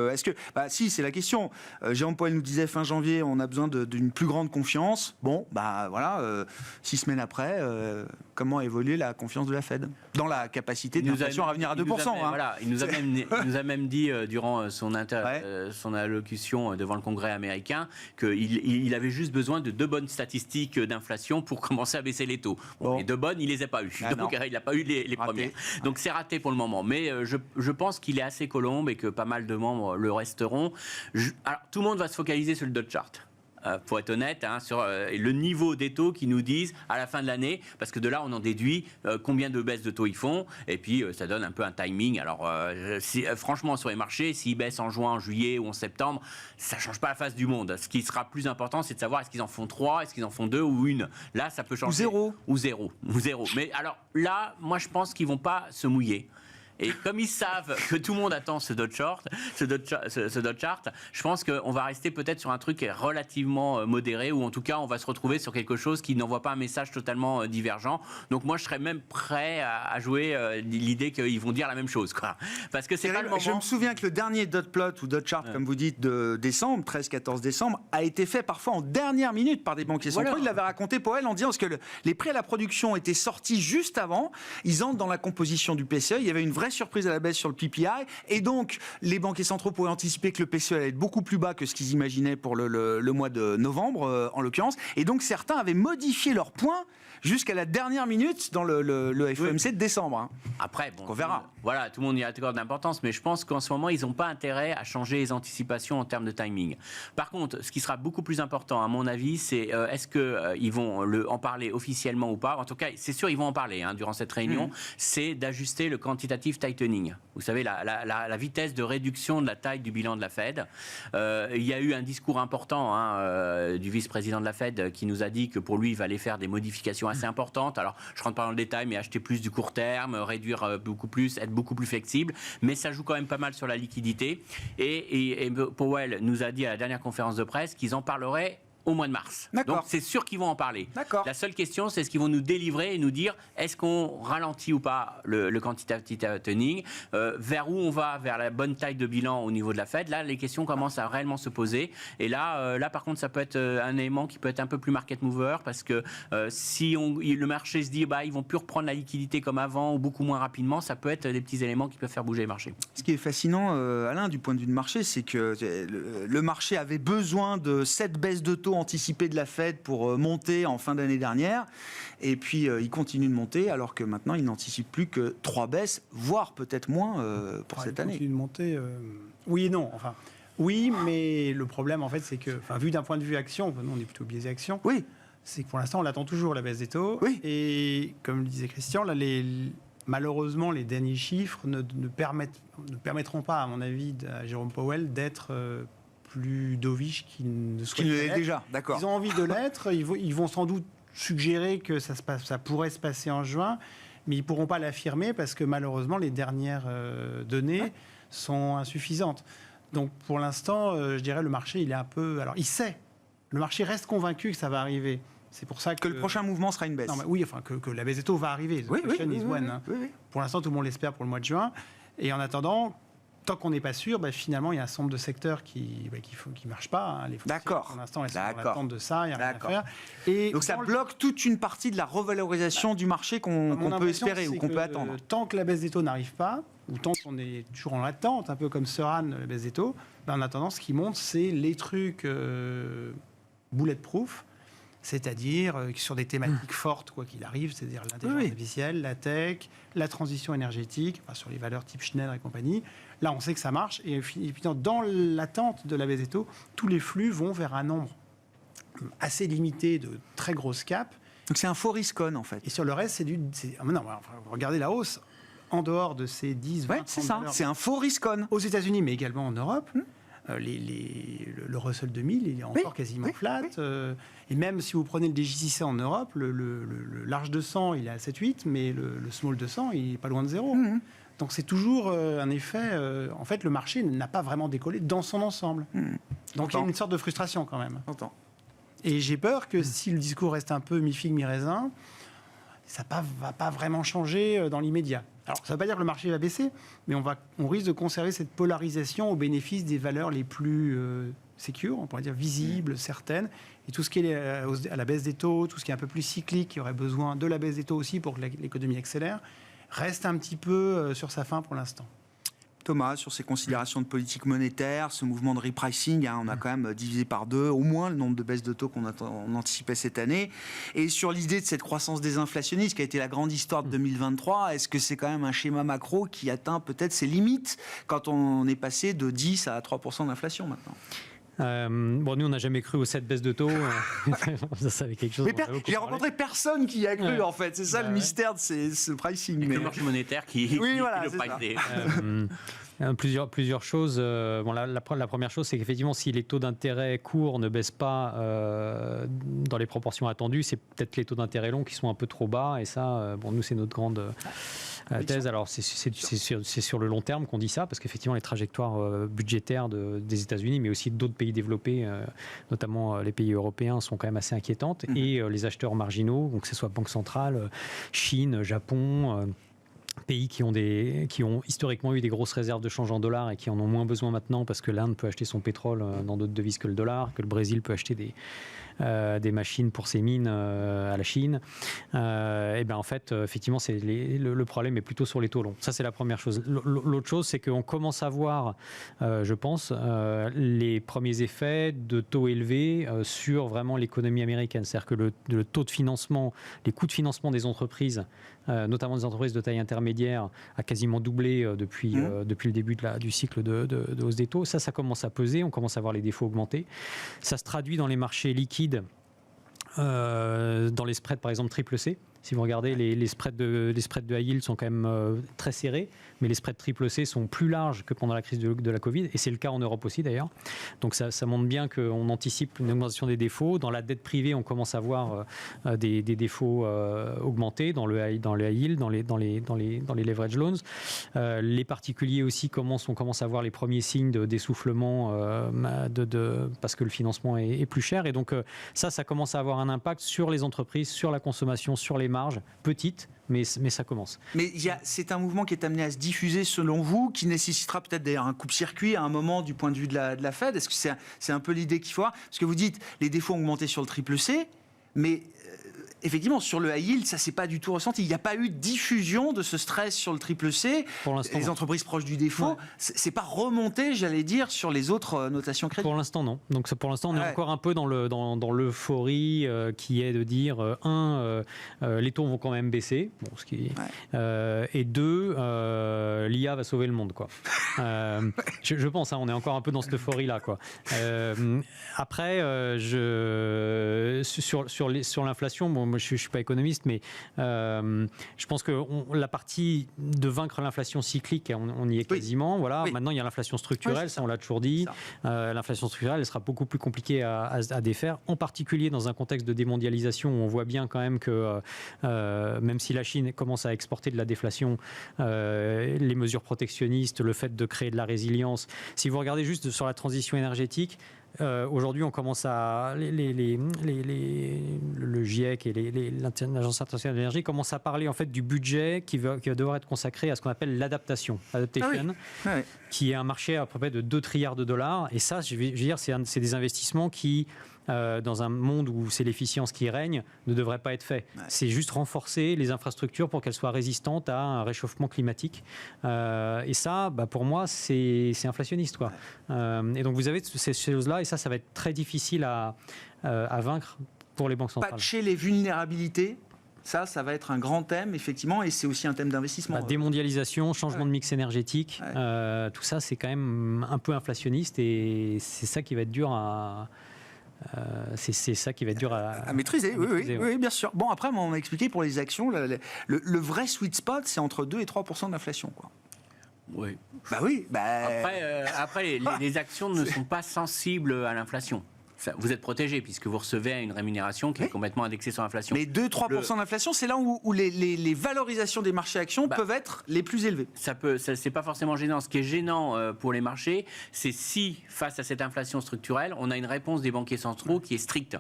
c'est la question. Jérôme Powell nous disait fin janvier, on a besoin d'une plus grande confiance. Bon, voilà, 6 semaines après, comment évolue la confiance de la Fed dans la capacité de l'inflation à revenir à 2%. Il nous a même dit durant son allocution devant le Congrès américain qu'il avait juste besoin de 2 bonnes statistiques d'inflation pour commencer à baisser les taux. Les 2 bonnes, il les a pas eues. Donc il n'a pas eu les premières. Donc c'est raté pour le moment. Mais je pense qu'il est assez colombe et que pas mal de membres le resteront. Alors tout le monde va se focaliser sur le dot chart. Pour être honnête, sur le niveau des taux qui nous disent à la fin de l'année, parce que de là on en déduit combien de baisses de taux ils font, et puis ça donne un peu un timing. Alors franchement sur les marchés, s'ils baissent en juin, en juillet ou en septembre, ça change pas la face du monde. Ce qui sera plus important, c'est de savoir est-ce qu'ils en font 3, est-ce qu'ils en font 2 ou 1. Là ça peut changer. Ou zéro. Mais alors là, moi je pense qu'ils vont pas se mouiller. Et comme ils savent que tout le monde attend ce dot chart, je pense qu'on va rester peut-être sur un truc relativement modéré, ou en tout cas on va se retrouver sur quelque chose qui n'envoie pas un message totalement divergent. Donc moi je serais même prêt à jouer l'idée qu'ils vont dire la même chose, quoi. Parce que c'est pas le moment. Je me souviens que le dernier dot plot ou dot chart, comme vous dites, de décembre, 13-14 décembre, a été fait parfois en dernière minute par des banquiers centraux. Il l'avait raconté Powell en disant que les prix à la production étaient sortis juste avant, ils entrent dans la composition du PCE, il y avait une vraie surprise à la baisse sur le PPI, et donc les banquiers centraux pouvaient anticiper que le PCE allait être beaucoup plus bas que ce qu'ils imaginaient pour le mois de novembre en l'occurrence, et donc certains avaient modifié leurs points jusqu'à la dernière minute dans le FOMC de décembre. Après, on verra. Voilà, tout le monde y accorde d'importance, mais je pense qu'en ce moment, ils n'ont pas intérêt à changer les anticipations en termes de timing. Par contre, ce qui sera beaucoup plus important, à mon avis, c'est est-ce qu'ils vont en parler officiellement ou pas. En tout cas, c'est sûr, ils vont en parler durant cette réunion. C'est d'ajuster le quantitative tightening. Vous savez, la vitesse de réduction de la taille du bilan de la Fed. Il y a eu un discours important du vice-président de la Fed qui nous a dit que pour lui, il fallait faire des modifications assez importantes. Alors, je ne rentre pas dans le détail, mais acheter plus du court terme, réduire beaucoup plus, être beaucoup plus flexible. Mais ça joue quand même pas mal sur la liquidité. Et Powell nous a dit à la dernière conférence de presse qu'ils en parleraient au mois de mars. Donc c'est sûr qu'ils vont en parler. La seule question, c'est ce qu'ils vont nous délivrer et nous dire est-ce qu'on ralentit ou pas le quantitative tightening, vers où on va, vers la bonne taille de bilan au niveau de la Fed. Là, les questions commencent à réellement se poser. Et là, par contre, ça peut être un élément qui peut être un peu plus market mover, parce que si le marché se dit ils vont plus reprendre la liquidité comme avant ou beaucoup moins rapidement, ça peut être des petits éléments qui peuvent faire bouger les marchés. Ce qui est fascinant, Alain, du point de vue de marché, c'est que le marché avait besoin de cette baisse de taux anticipé de la Fed pour monter en fin d'année dernière, et puis il continue de monter alors que maintenant il n'anticipe plus que 3 baisses, voire peut-être moins pour cette année. Il continue de monter, oui et non, oui, mais le problème en fait c'est que, vu d'un point de vue action, nous on est plutôt biaisé action, c'est que pour l'instant on attend toujours la baisse des taux, et comme le disait Christian, là, malheureusement les derniers chiffres ne permettront pas, à mon avis, à Jérôme Powell d'être plus dovish qu'ils ne souhaitent l'être. Déjà, d'accord. Ils ont envie de l'être, ils vont sans doute suggérer que ça pourrait se passer en juin, mais ils ne pourront pas l'affirmer parce que malheureusement les dernières données sont insuffisantes. Donc pour l'instant, je dirais le marché il est un peu... Alors il sait, le marché reste convaincu que ça va arriver, C'est pour ça Que le prochain mouvement sera une baisse. Non, mais oui, enfin que la baisse des taux va arriver. The question is when, hein. oui. Pour l'instant, tout le monde l'espère pour le mois de juin. Et en attendant, tant qu'on n'est pas sûr, finalement, il y a un certain nombre de secteurs qui marchent pas. Hein. Les D'accord. Pour l'instant, elles sont dans l'attente de ça, il n'y a rien à D'accord. faire. Et Donc ça bloque toute une partie de la revalorisation du marché qu'on peut espérer ou qu'on peut attendre. Tant que la baisse des taux n'arrive pas, ou tant qu'on est toujours en attente, un peu comme Soran, la baisse des taux, en attendant, ce qui monte, c'est les trucs bulletproof, c'est-à-dire sur des thématiques fortes, quoi qu'il arrive, c'est-à-dire l'intelligence artificielle, la tech, la transition énergétique, sur les valeurs type Schneider et compagnie. Là, on sait que ça marche. Et puis, dans l'attente de la baisse des taux, tous les flux vont vers un nombre assez limité de très grosses caps. Donc c'est un faux risk-on, en fait. Et sur le reste, regardez la hausse. En dehors de ces 10, 20, c'est ça. C'est un faux risk-on. Aux États-Unis, mais également en Europe. Le Russell 2000, il est encore quasiment flat. Et même si vous prenez le DJCC en Europe, le large 200, il est à 7,8, mais le small 200, il n'est pas loin de zéro. Donc c'est toujours un effet... en fait, le marché n'a pas vraiment décollé dans son ensemble. Donc il y a une sorte de frustration quand même. Et j'ai peur que si le discours reste un peu mi-figue, mi-raisin, ça ne va pas vraiment changer dans l'immédiat. Alors, ça ne veut pas dire que le marché va baisser, mais on risque de conserver cette polarisation au bénéfice des valeurs les plus sécures, on pourrait dire visibles, certaines, et tout ce qui est à la baisse des taux, tout ce qui est un peu plus cyclique, qui aurait besoin de la baisse des taux aussi pour que l'économie accélère, reste un petit peu sur sa fin pour l'instant. Thomas, sur ces considérations de politique monétaire, ce mouvement de repricing, on a quand même divisé par 2 au moins le nombre de baisses de taux qu'on anticipait cette année. Et sur l'idée de cette croissance désinflationniste qui a été la grande histoire de 2023, est-ce que c'est quand même un schéma macro qui atteint peut-être ses limites quand on est passé de 10 à 3% d'inflation maintenant ? Nous, on n'a jamais cru aux 7 baisses de taux. Ça, c'est quelque chose. Mais j'ai rencontré personne qui y a cru, en fait. C'est ça le mystère de ce pricing. Le marché monétaire qui le price. Plusieurs choses. La première chose, c'est qu'effectivement, si les taux d'intérêt courts ne baissent pas dans les proportions attendues, c'est peut-être les taux d'intérêt longs qui sont un peu trop bas. Et ça, nous, c'est notre grande thèse. Alors, c'est sur le long terme qu'on dit ça, parce qu'effectivement, les trajectoires budgétaires des États-Unis, mais aussi d'autres pays développés, notamment les pays européens, sont quand même assez inquiétantes. Et les acheteurs marginaux, donc que ce soit Banque centrale, Chine, Japon... pays qui ont historiquement eu des grosses réserves de change en dollars et qui en ont moins besoin maintenant parce que l'Inde peut acheter son pétrole dans d'autres devises que le dollar, que le Brésil peut acheter des machines pour ses mines à la Chine. En fait, effectivement, le problème est plutôt sur les taux longs. Ça, c'est la première chose. L'autre chose, c'est qu'on commence à voir, je pense, les premiers effets de taux élevés sur vraiment l'économie américaine. C'est-à-dire que le taux de financement, les coûts de financement des entreprises, notamment des entreprises de taille intermédiaire, a quasiment doublé depuis le début du cycle de hausse des taux. Ça commence à peser, on commence à voir les défauts augmenter. Ça se traduit dans les marchés liquides, dans les spreads par exemple triple C. Si vous regardez, les spreads de high yield sont quand même très serrés, mais les spreads triple C sont plus larges que pendant la crise de la Covid, et c'est le cas en Europe aussi d'ailleurs. Donc ça montre bien qu'on anticipe une augmentation des défauts. Dans la dette privée, on commence à voir des défauts augmenter dans le high yield, dans les leverage loans. Les particuliers aussi, on commence à voir les premiers signes d'essoufflement parce que le financement est plus cher. Et donc ça commence à avoir un impact sur les entreprises, sur la consommation, sur les marges petites, mais ça commence. Mais c'est un mouvement qui est amené à se diffuser selon vous, qui nécessitera peut-être d'ailleurs un coupe-circuit à un moment du point de vue de la Fed. Est-ce que c'est un peu l'idée qu'il faut avoir ? Parce que vous dites les défauts ont augmenté sur le triple C, mais effectivement, sur le high yield, ça ne s'est pas du tout ressenti. Il n'y a pas eu de diffusion de ce stress sur le triple C. Pour l'instant, les entreprises proches du défaut, c'est pas remonté, j'allais dire, sur les autres notations crédit. Pour l'instant, non. Donc pour l'instant, on est encore un peu dans l'euphorie qui est de dire les taux vont quand même baisser, et 2, l'IA va sauver le monde, quoi. Je pense, on est encore un peu dans cette euphorie-là, quoi. Après, sur l'inflation, moi, je ne suis pas économiste, mais je pense que la partie de vaincre l'inflation cyclique, on y est quasiment. Voilà. Maintenant, il y a l'inflation structurelle, ça on l'a toujours dit. L'inflation structurelle, elle sera beaucoup plus compliquée à défaire, en particulier dans un contexte de démondialisation où on voit bien quand même que même si la Chine commence à exporter de la déflation, les mesures protectionnistes, le fait de créer de la résilience, si vous regardez juste sur la transition énergétique, Aujourd'hui, on commence à le GIEC et l'Agence internationale de l'énergie commencent à parler en fait du budget qui va devoir être consacré à ce qu'on appelle l'adaptation, qui est un marché à peu près de 2 trilliards de dollars. Et ça, je veux dire, c'est des investissements qui dans un monde où c'est l'efficience qui règne, ne devrait pas être fait. Ouais. C'est juste renforcer les infrastructures pour qu'elles soient résistantes à un réchauffement climatique. Et ça, pour moi, c'est inflationniste, quoi. Et donc vous avez ces choses-là, et ça va être très difficile à vaincre pour les banques centrales. Patcher les vulnérabilités. Ça va être un grand thème, effectivement, et c'est aussi un thème d'investissement. Démondialisation, changement de mix énergétique, tout ça, c'est quand même un peu inflationniste, et c'est ça qui va être dur à... c'est ça qui va être dur à maîtriser. Oui, bien sûr. Bon, après, on m'a expliqué pour les actions, le vrai sweet spot, c'est entre 2 et 3% d'inflation, quoi. Oui. Après, les actions ne sont pas sensibles à l'inflation. Vous êtes protégé puisque vous recevez une rémunération qui est complètement indexée sur l'inflation. Mais 2-3% d'inflation, c'est là où les valorisations des marchés actions peuvent être les plus élevées. C'est pas forcément gênant. Ce qui est gênant pour les marchés, c'est si, face à cette inflation structurelle, on a une réponse des banquiers centraux qui est stricte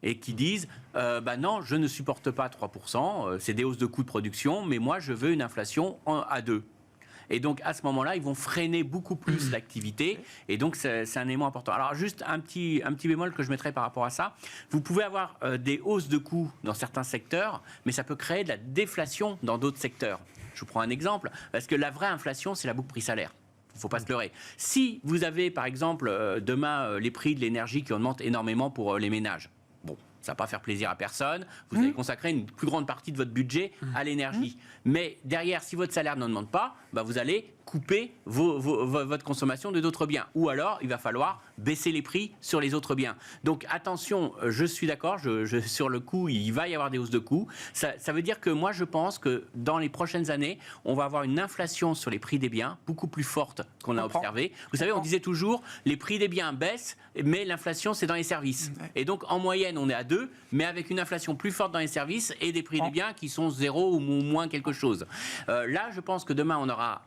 et qui disent non, je ne supporte pas 3%, c'est des hausses de coûts de production, mais moi je veux une inflation à 2%. Et donc, à ce moment-là, ils vont freiner beaucoup plus l'activité. Et donc, c'est un élément important. Alors, juste un petit bémol que je mettrais par rapport à ça. Vous pouvez avoir des hausses de coûts dans certains secteurs, mais ça peut créer de la déflation dans d'autres secteurs. Je vous prends un exemple, parce que la vraie inflation, c'est la boucle prix-salaire. Il ne faut pas se leurrer. Si vous avez, par exemple, demain, les prix de l'énergie qui augmentent énormément pour les ménages, bon, ça ne va pas faire plaisir à personne. Vous allez consacrer une plus grande partie de votre budget à l'énergie. Mais derrière, si votre salaire n'augmente pas, vous allez couper votre consommation de d'autres biens. Ou alors, il va falloir baisser les prix sur les autres biens. Donc attention, je suis d'accord, sur le coup, il va y avoir des hausses de coûts. Ça veut dire que moi, je pense que dans les prochaines années, on va avoir une inflation sur les prix des biens beaucoup plus forte qu'on a observé. Vous savez, on disait toujours, les prix des biens baissent, mais l'inflation, c'est dans les services. Et donc, en moyenne, on est à 2, mais avec une inflation plus forte dans les services et des prix des biens qui sont 0 ou moins quelque chose. Là, je pense que demain, on aura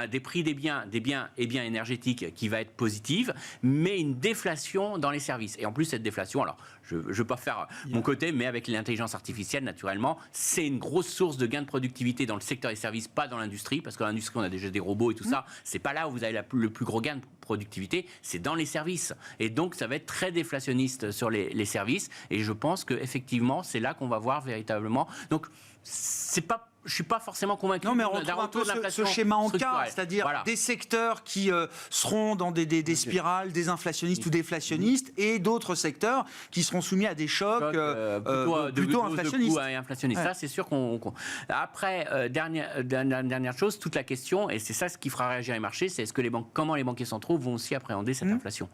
des prix des biens et biens énergétiques qui va être positive, mais une déflation dans les services. Et en plus, cette déflation, alors, je ne veux pas faire mon côté, mais avec l'intelligence artificielle, naturellement, c'est une grosse source de gain de productivité dans le secteur des services, pas dans l'industrie, parce que dans l'industrie, on a déjà des robots et tout ça. C'est pas là où vous avez le plus gros gain de productivité, c'est dans les services. Et donc, ça va être très déflationniste sur les services. Et je pense qu'effectivement, c'est là qu'on va voir véritablement. Donc, je ne suis pas forcément convaincu d'un retour de l'inflation. Ce schéma en cas, c'est-à-dire des secteurs qui seront dans des spirales désinflationnistes ou déflationnistes, et d'autres secteurs qui seront soumis à des chocs plutôt inflationnistes. Inflationnistes. Ça, c'est sûr qu'on... Après, dernière chose, toute la question, et c'est ça ce qui fera réagir les marchés, c'est comment les banquiers centraux vont aussi appréhender cette inflation.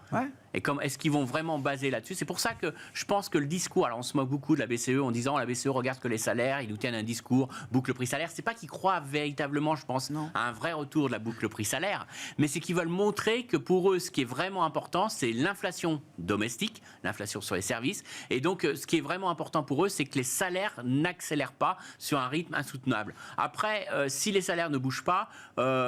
Et est-ce qu'ils vont vraiment baser là-dessus? C'est pour ça que je pense que le discours, alors on se moque beaucoup de la BCE en disant la BCE regarde que les salaires, ils nous tiennent un discours boucle prix-salaire. C'est pas qu'ils croient véritablement, je pense, à un vrai retour de la boucle prix-salaire, mais c'est qu'ils veulent montrer que pour eux, ce qui est vraiment important, c'est l'inflation domestique, l'inflation sur les services. Et donc, ce qui est vraiment important pour eux, c'est que les salaires n'accélèrent pas sur un rythme insoutenable. Après, si les salaires ne bougent pas,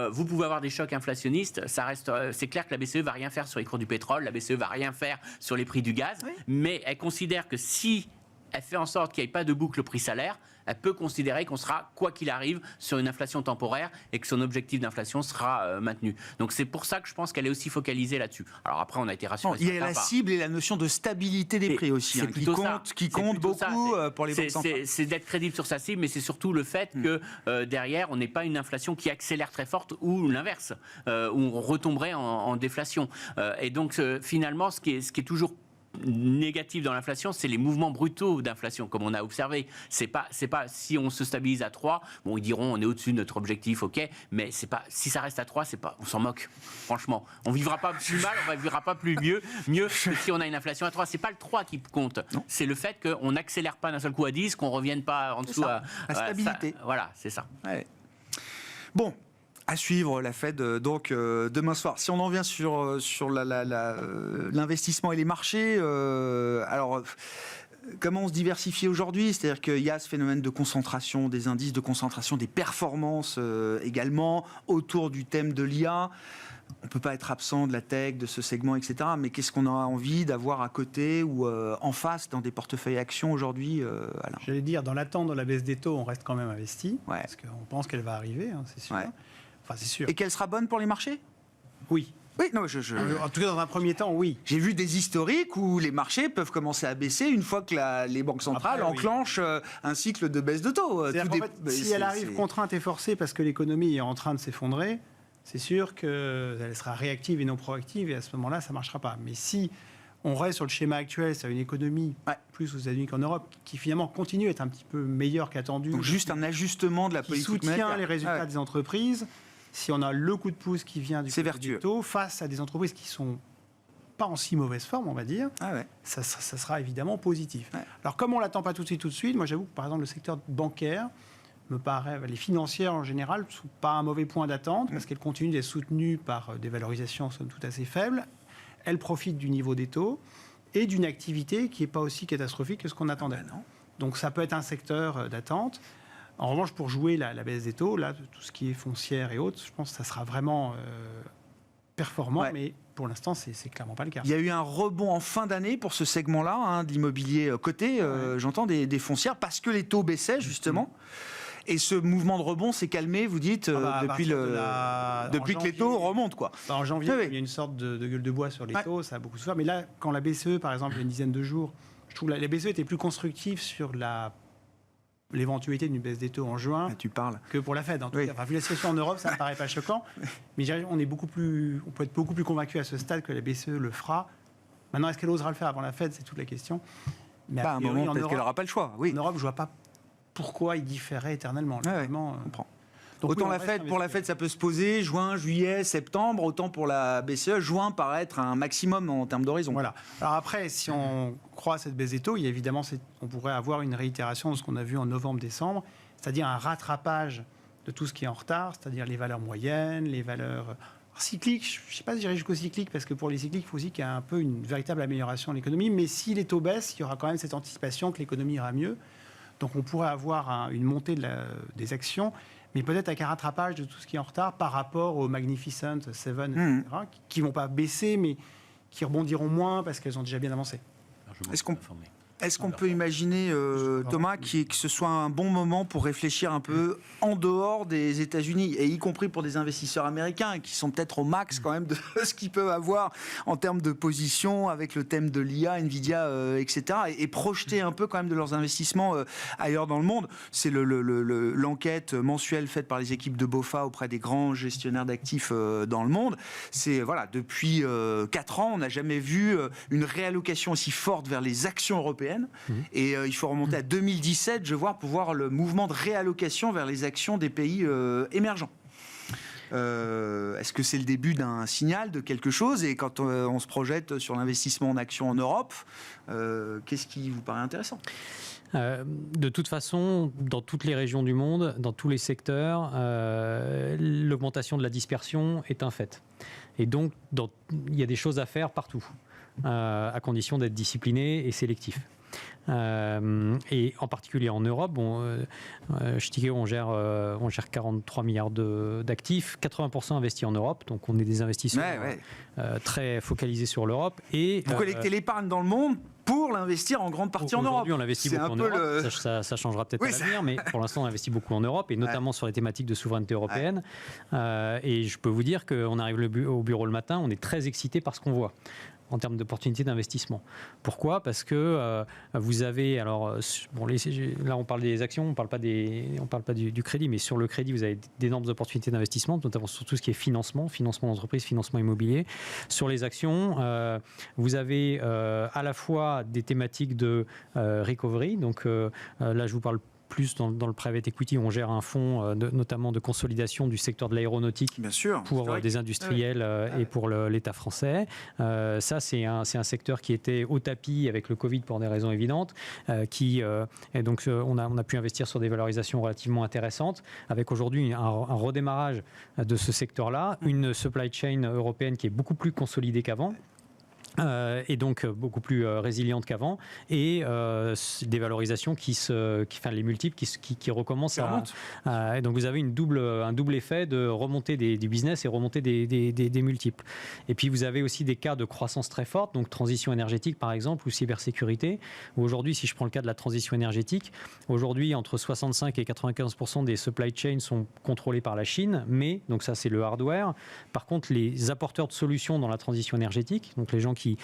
vous pouvez avoir des chocs inflationnistes. Ça reste, c'est clair que la BCE va rien faire sur les cours du pétrole, la BCE va rien faire sur les prix du gaz, mais elle considère que si elle fait en sorte qu'il n'y ait pas de boucle prix-salaire, elle peut considérer qu'on sera, quoi qu'il arrive, sur une inflation temporaire et que son objectif d'inflation sera maintenu. Donc c'est pour ça que je pense qu'elle est aussi focalisée là-dessus. Alors après, on a été rassurés. Il y a la cible et la notion de stabilité des prix aussi, qui compte beaucoup pour les banques centrales. C'est d'être crédible sur sa cible, mais c'est surtout le fait que derrière, on n'ait pas une inflation qui accélère très forte ou l'inverse, où on retomberait en déflation. Et donc finalement, ce qui est toujours négatif dans l'inflation, c'est les mouvements brutaux d'inflation, comme on a observé. C'est pas si on se stabilise à 3, bon, ils diront on est au-dessus de notre objectif, ok, mais c'est pas, si ça reste à 3, on s'en moque, franchement. On vivra pas plus mal, on vivra pas mieux que si on a une inflation à 3. C'est pas le 3 qui compte, c'est le fait qu'on n'accélère pas d'un seul coup à 10, qu'on revienne pas en dessous à stabilité. Voilà, c'est ça. Ouais. Bon. À suivre la Fed donc demain soir. Si on en vient sur l'investissement et les marchés, alors Comment on se diversifie aujourd'hui? C'est-à-dire qu'il y a ce phénomène de concentration, des indices de concentration, des performances également autour du thème de l'IA. On ne peut pas être absent de la tech, de ce segment, etc. Mais qu'est-ce qu'on a envie d'avoir à côté ou en face dans des portefeuilles actions aujourd'hui, Alain? J'allais dire, dans l'attente de la baisse des taux, on reste quand même investi, Ouais. parce qu'on pense qu'elle va arriver, hein, c'est sûr. Ouais. Enfin, c'est sûr. Et qu'elle sera bonne pour les marchés? Oui. Oui, non, En tout cas, dans un premier temps, oui. j'ai vu des historiques où les marchés peuvent commencer à baisser une fois que les banques centrales Après, oui. enclenchent un cycle de baisse de taux. C'est-à-dire qu'en fait, si elle arrive contrainte et forcée parce que l'économie est en train de s'effondrer, c'est sûr qu'elle sera réactive et non proactive, et à ce moment-là, ça ne marchera pas. Mais si on reste sur le schéma actuel, c'est une économie plus aux États-Unis qu'en Europe, qui finalement continue à être un petit peu meilleure qu'attendu. Donc juste un ajustement de la qui politique soutient monétaire. les résultats des entreprises. Si on a le coup de pouce qui vient du C'est côté vertueux. des taux face à des entreprises qui sont pas en si mauvaise forme, on va dire, Ah ouais. ça sera évidemment positif. Ouais. Alors comme on l'attend pas tout de suite, moi j'avoue que par exemple le secteur bancaire me paraît, les financières en général ne sont pas un mauvais point d'attente parce qu'elles continuent d'être soutenues par des valorisations somme toute assez faibles. Elles profitent du niveau des taux et d'une activité qui n'est pas aussi catastrophique que ce qu'on attendait. Ben non. Donc ça peut être un secteur d'attente. En revanche, pour jouer la baisse des taux, là, tout ce qui est foncière et autres, je pense que ça sera vraiment performant, Ouais. mais pour l'instant, c'est clairement pas le cas. Il y a eu un rebond en fin d'année pour ce segment-là, hein, de l'immobilier coté, j'entends des foncières, parce que les taux baissaient justement. Et ce mouvement de rebond s'est calmé, vous dites, depuis que les taux remontent, quoi. En janvier, Oui, oui. il y a une sorte de gueule de bois sur les taux, ça a beaucoup souffert. Mais là, quand la BCE, par exemple, il y a une dizaine de jours, je trouve que la BCE était plus constructive sur l'éventualité d'une baisse des taux en juin Ah, tu parles. que pour la Fed. En tout Oui. cas, enfin, vu la situation en Europe, ça ne me paraît pas choquant. Mais je dirais, on peut être beaucoup plus convaincu à ce stade que la BCE le fera. Maintenant, est-ce qu'elle osera le faire avant la Fed? C'est toute la question. Mais À un priori, moment, en peut-être qu'elle Europe, n'aura pas le choix. Oui. en Europe, je ne vois pas pourquoi il différait éternellement. Ouais, Vraiment, je comprends. donc Autant oui, on la reste Fed, pour la investi. Fed, ça peut se poser juin, juillet, septembre. Autant pour la BCE, juin paraît être un maximum en termes d'horizon. Voilà. Alors après, si on croit à cette baisse des taux, il y a évidemment, on pourrait avoir une réitération de ce qu'on a vu en novembre-décembre, c'est-à-dire un rattrapage de tout ce qui est en retard, c'est-à-dire les valeurs moyennes, les valeurs cycliques. Je ne sais pas si j'irai jusqu'au cyclique, parce que pour les cycliques, il faut aussi qu'il y ait un peu une véritable amélioration de l'économie. Mais si les taux baissent, il y aura quand même cette anticipation que l'économie ira mieux. Donc on pourrait avoir une montée des actions, mais peut-être avec un rattrapage de tout ce qui est en retard par rapport aux Magnificent Seven, etc., qui ne vont pas baisser, mais qui rebondiront moins parce qu'elles ont déjà bien avancé. Est-ce qu'on peut imaginer, Thomas, que ce soit un bon moment pour réfléchir un peu en dehors des États-Unis, et y compris pour des investisseurs américains qui sont peut-être au max quand même de ce qu'ils peuvent avoir en termes de position avec le thème de l'IA, Nvidia, etc., et projeter un peu quand même de leurs investissements ailleurs dans le monde? C'est l'enquête mensuelle faite par les équipes de BofA auprès des grands gestionnaires d'actifs dans le monde. C'est voilà, depuis 4 ans, on n'a jamais vu une réallocation aussi forte vers les actions européennes. Et il faut remonter à 2017, je vois, pour voir le mouvement de réallocation vers les actions des pays émergents. Est-ce que c'est le début d'un signal de quelque chose? Et quand on se projette sur l'investissement en actions en Europe, qu'est-ce qui vous paraît intéressant? De toute façon, dans toutes les régions du monde, dans tous les secteurs, l'augmentation de la dispersion est un fait. Et donc, il y a des choses à faire partout, à condition d'être discipliné et sélectif. Et en particulier en Europe, chez Tikehau, on gère 43 milliards d'actifs, 80% investis en Europe, donc on est des investisseurs très focalisés sur l'Europe. Et vous collectez l'épargne dans le monde pour l'investir en grande partie en Europe. Aujourd'hui, on investit beaucoup en Europe. Ça changera peut-être à l'avenir, mais pour l'instant, on investit beaucoup en Europe, et notamment sur les thématiques de souveraineté européenne. Et je peux vous dire qu'on arrive au bureau le matin, on est très excité par ce qu'on voit en termes d'opportunités d'investissement. Pourquoi? Parce que vous avez, alors, là on parle des actions, on ne parle pas du crédit, mais sur le crédit, vous avez d'énormes opportunités d'investissement, notamment sur tout ce qui est financement d'entreprise, financement immobilier. Sur les actions, vous avez à la fois des thématiques de recovery, donc là je vous parle plus dans le private equity, on gère un fonds notamment de consolidation du secteur de l'aéronautique pour des industriels et pour l'État français. Ça, c'est un secteur qui était au tapis avec le Covid pour des raisons évidentes. Et donc, on a pu investir sur des valorisations relativement intéressantes, avec aujourd'hui un redémarrage de ce secteur-là, une supply chain européenne qui est beaucoup plus consolidée qu'avant. et donc beaucoup plus résiliente qu'avant, et des valorisations les multiples qui recommencent et donc vous avez un double effet de remontée du business et remontée des multiples. Et puis vous avez aussi des cas de croissance très forte, donc transition énergétique par exemple, ou cybersécurité, où aujourd'hui, si je prends le cas de la transition énergétique, aujourd'hui entre 65 et 95% des supply chains sont contrôlés par la Chine, mais, donc ça c'est le hardware, par contre les apporteurs de solutions dans la transition énergétique, donc les gens qui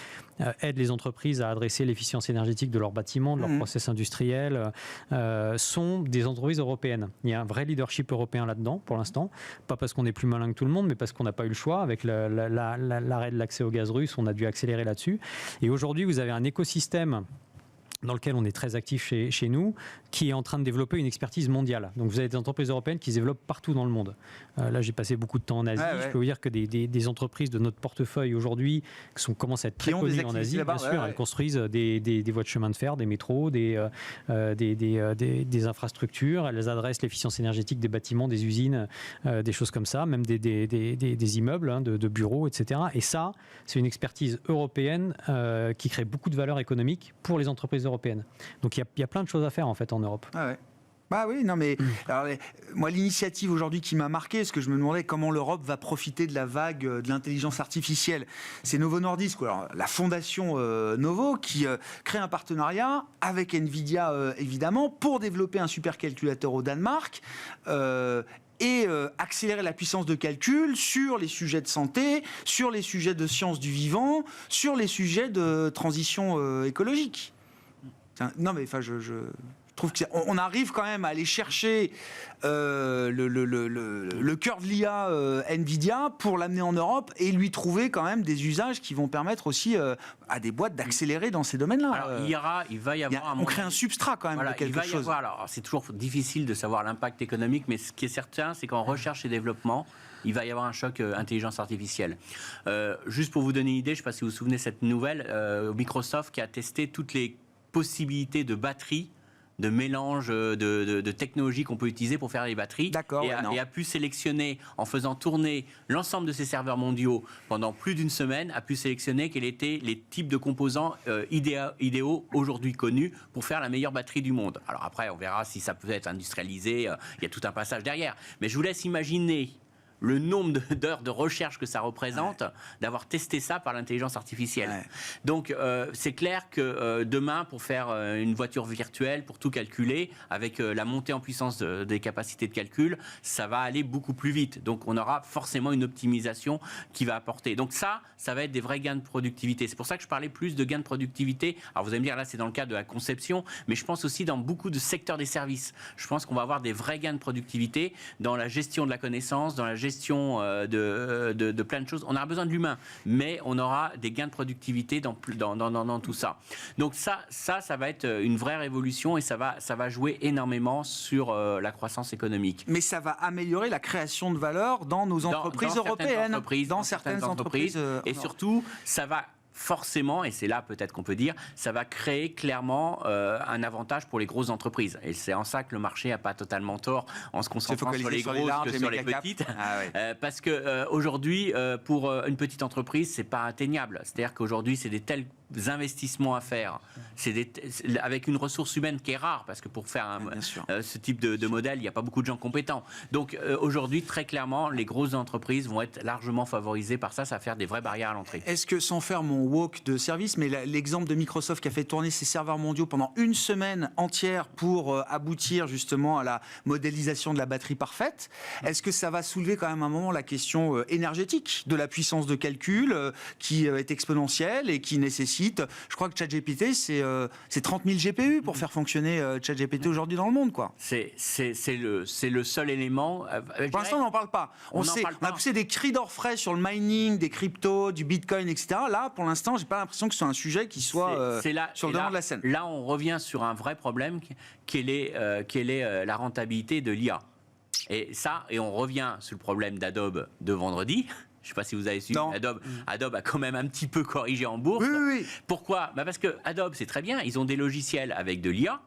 aident les entreprises à adresser l'efficience énergétique de leurs bâtiments, de leurs process industriels, sont des entreprises européennes. Il y a un vrai leadership européen là-dedans, pour l'instant. Pas parce qu'on est plus malin que tout le monde, mais parce qu'on n'a pas eu le choix. Avec l'arrêt de l'accès au gaz russe, on a dû accélérer là-dessus. Et aujourd'hui, vous avez un écosystème dans lequel on est très actif chez nous, qui est en train de développer une expertise mondiale. Donc vous avez des entreprises européennes qui se développent partout dans le monde. Là, j'ai passé beaucoup de temps en Asie. Je peux vous dire que des entreprises de notre portefeuille aujourd'hui commencent à être très connues en Asie. Bien sûr, elles construisent des voies de chemin de fer, des métros, des infrastructures. Elles adressent l'efficience énergétique des bâtiments, des usines, des choses comme ça, même des immeubles, de bureaux, etc. Et ça, c'est une expertise européenne qui crée beaucoup de valeur économique pour les entreprises européennes. Donc il y a plein de choses à faire en fait en Europe. Ah ouais. Bah oui, non mais alors, moi l'initiative aujourd'hui qui m'a marqué, parce que je me demandais comment l'Europe va profiter de la vague de l'intelligence artificielle, c'est Novo Nordisk, alors, la fondation Novo qui crée un partenariat avec Nvidia évidemment pour développer un supercalculateur au Danemark. Et accélérer la puissance de calcul sur les sujets de santé, sur les sujets de sciences du vivant, sur les sujets de transition écologique. Non mais enfin je trouve qu'on arrive quand même à aller chercher le cœur de l'IA Nvidia pour l'amener en Europe et lui trouver quand même des usages qui vont permettre aussi à des boîtes d'accélérer dans ces domaines-là. Alors, il va y avoir on crée un substrat quand même de quelque chose. Alors, c'est toujours difficile de savoir l'impact économique, mais ce qui est certain, c'est qu'en recherche et développement, il va y avoir un choc intelligence artificielle. Juste pour vous donner une idée, je ne sais pas si vous vous souvenez de cette nouvelle, Microsoft qui a testé toutes les possibilités de batteries, de mélange de technologies qu'on peut utiliser pour faire les batteries. D'accord, et a pu sélectionner, en faisant tourner l'ensemble de ses serveurs mondiaux pendant plus d'une semaine, a pu sélectionner quels étaient les types de composants idéaux aujourd'hui connus pour faire la meilleure batterie du monde. Alors après, on verra si ça peut être industrialisé, il y a tout un passage derrière. Mais je vous laisse imaginer le nombre d'heures de recherche que ça représente, d'avoir testé ça par l'intelligence artificielle. Ouais. Donc, c'est clair que demain, pour faire une voiture virtuelle, pour tout calculer, avec la montée en puissance des capacités de calcul, ça va aller beaucoup plus vite. Donc, on aura forcément une optimisation qui va apporter. Donc ça va être des vrais gains de productivité. C'est pour ça que je parlais plus de gains de productivité. Alors, vous allez me dire, là, c'est dans le cadre de la conception, mais je pense aussi dans beaucoup de secteurs des services. Je pense qu'on va avoir des vrais gains de productivité dans la gestion de la connaissance, dans la gestion de plein de choses. On aura besoin de l'humain, mais on aura des gains de productivité dans tout ça. Donc ça va être une vraie révolution et ça va jouer énormément sur la croissance économique. Mais ça va améliorer la création de valeur dans nos entreprises européennes. Dans certaines entreprises et surtout, ça va forcément, et c'est là peut-être qu'on peut dire, ça va créer clairement un avantage pour les grosses entreprises. Et c'est en ça que le marché n'a pas totalement tort en se concentrant sur les grosses que sur les petites. Parce qu'aujourd'hui, pour une petite entreprise, c'est pas atteignable. C'est-à-dire qu'aujourd'hui, c'est des tels investissements à faire. Avec une ressource humaine qui est rare, parce que pour faire ce type de modèle, il n'y a pas beaucoup de gens compétents. Donc aujourd'hui, très clairement, les grosses entreprises vont être largement favorisées par ça. Ça va faire des vraies barrières à l'entrée. Est-ce que, sans faire mon walk de service, mais l'exemple de Microsoft qui a fait tourner ses serveurs mondiaux pendant une semaine entière pour aboutir justement à la modélisation de la batterie parfaite, est-ce que ça va soulever quand même à un moment la question énergétique de la puissance de calcul qui est exponentielle et qui nécessite, je crois que ChatGPT, c'est 30 000 GPU pour faire fonctionner ChatGPT aujourd'hui dans le monde, quoi. C'est le seul élément. Pour l'instant, on n'en parle pas. On a poussé des cris d'orfraie sur le mining, des cryptos, du Bitcoin, etc. Là, pour l'instant, j'ai pas l'impression que ce soit un sujet qui soit sur le devant de la scène. Là, on revient sur un vrai problème, quelle est la rentabilité de l'IA. Et on revient sur le problème d'Adobe de vendredi. Je ne sais pas si vous avez su, Adobe a quand même un petit peu corrigé en bourse. Oui. Pourquoi ? Parce que Adobe, c'est très bien, ils ont des logiciels avec de l'IA,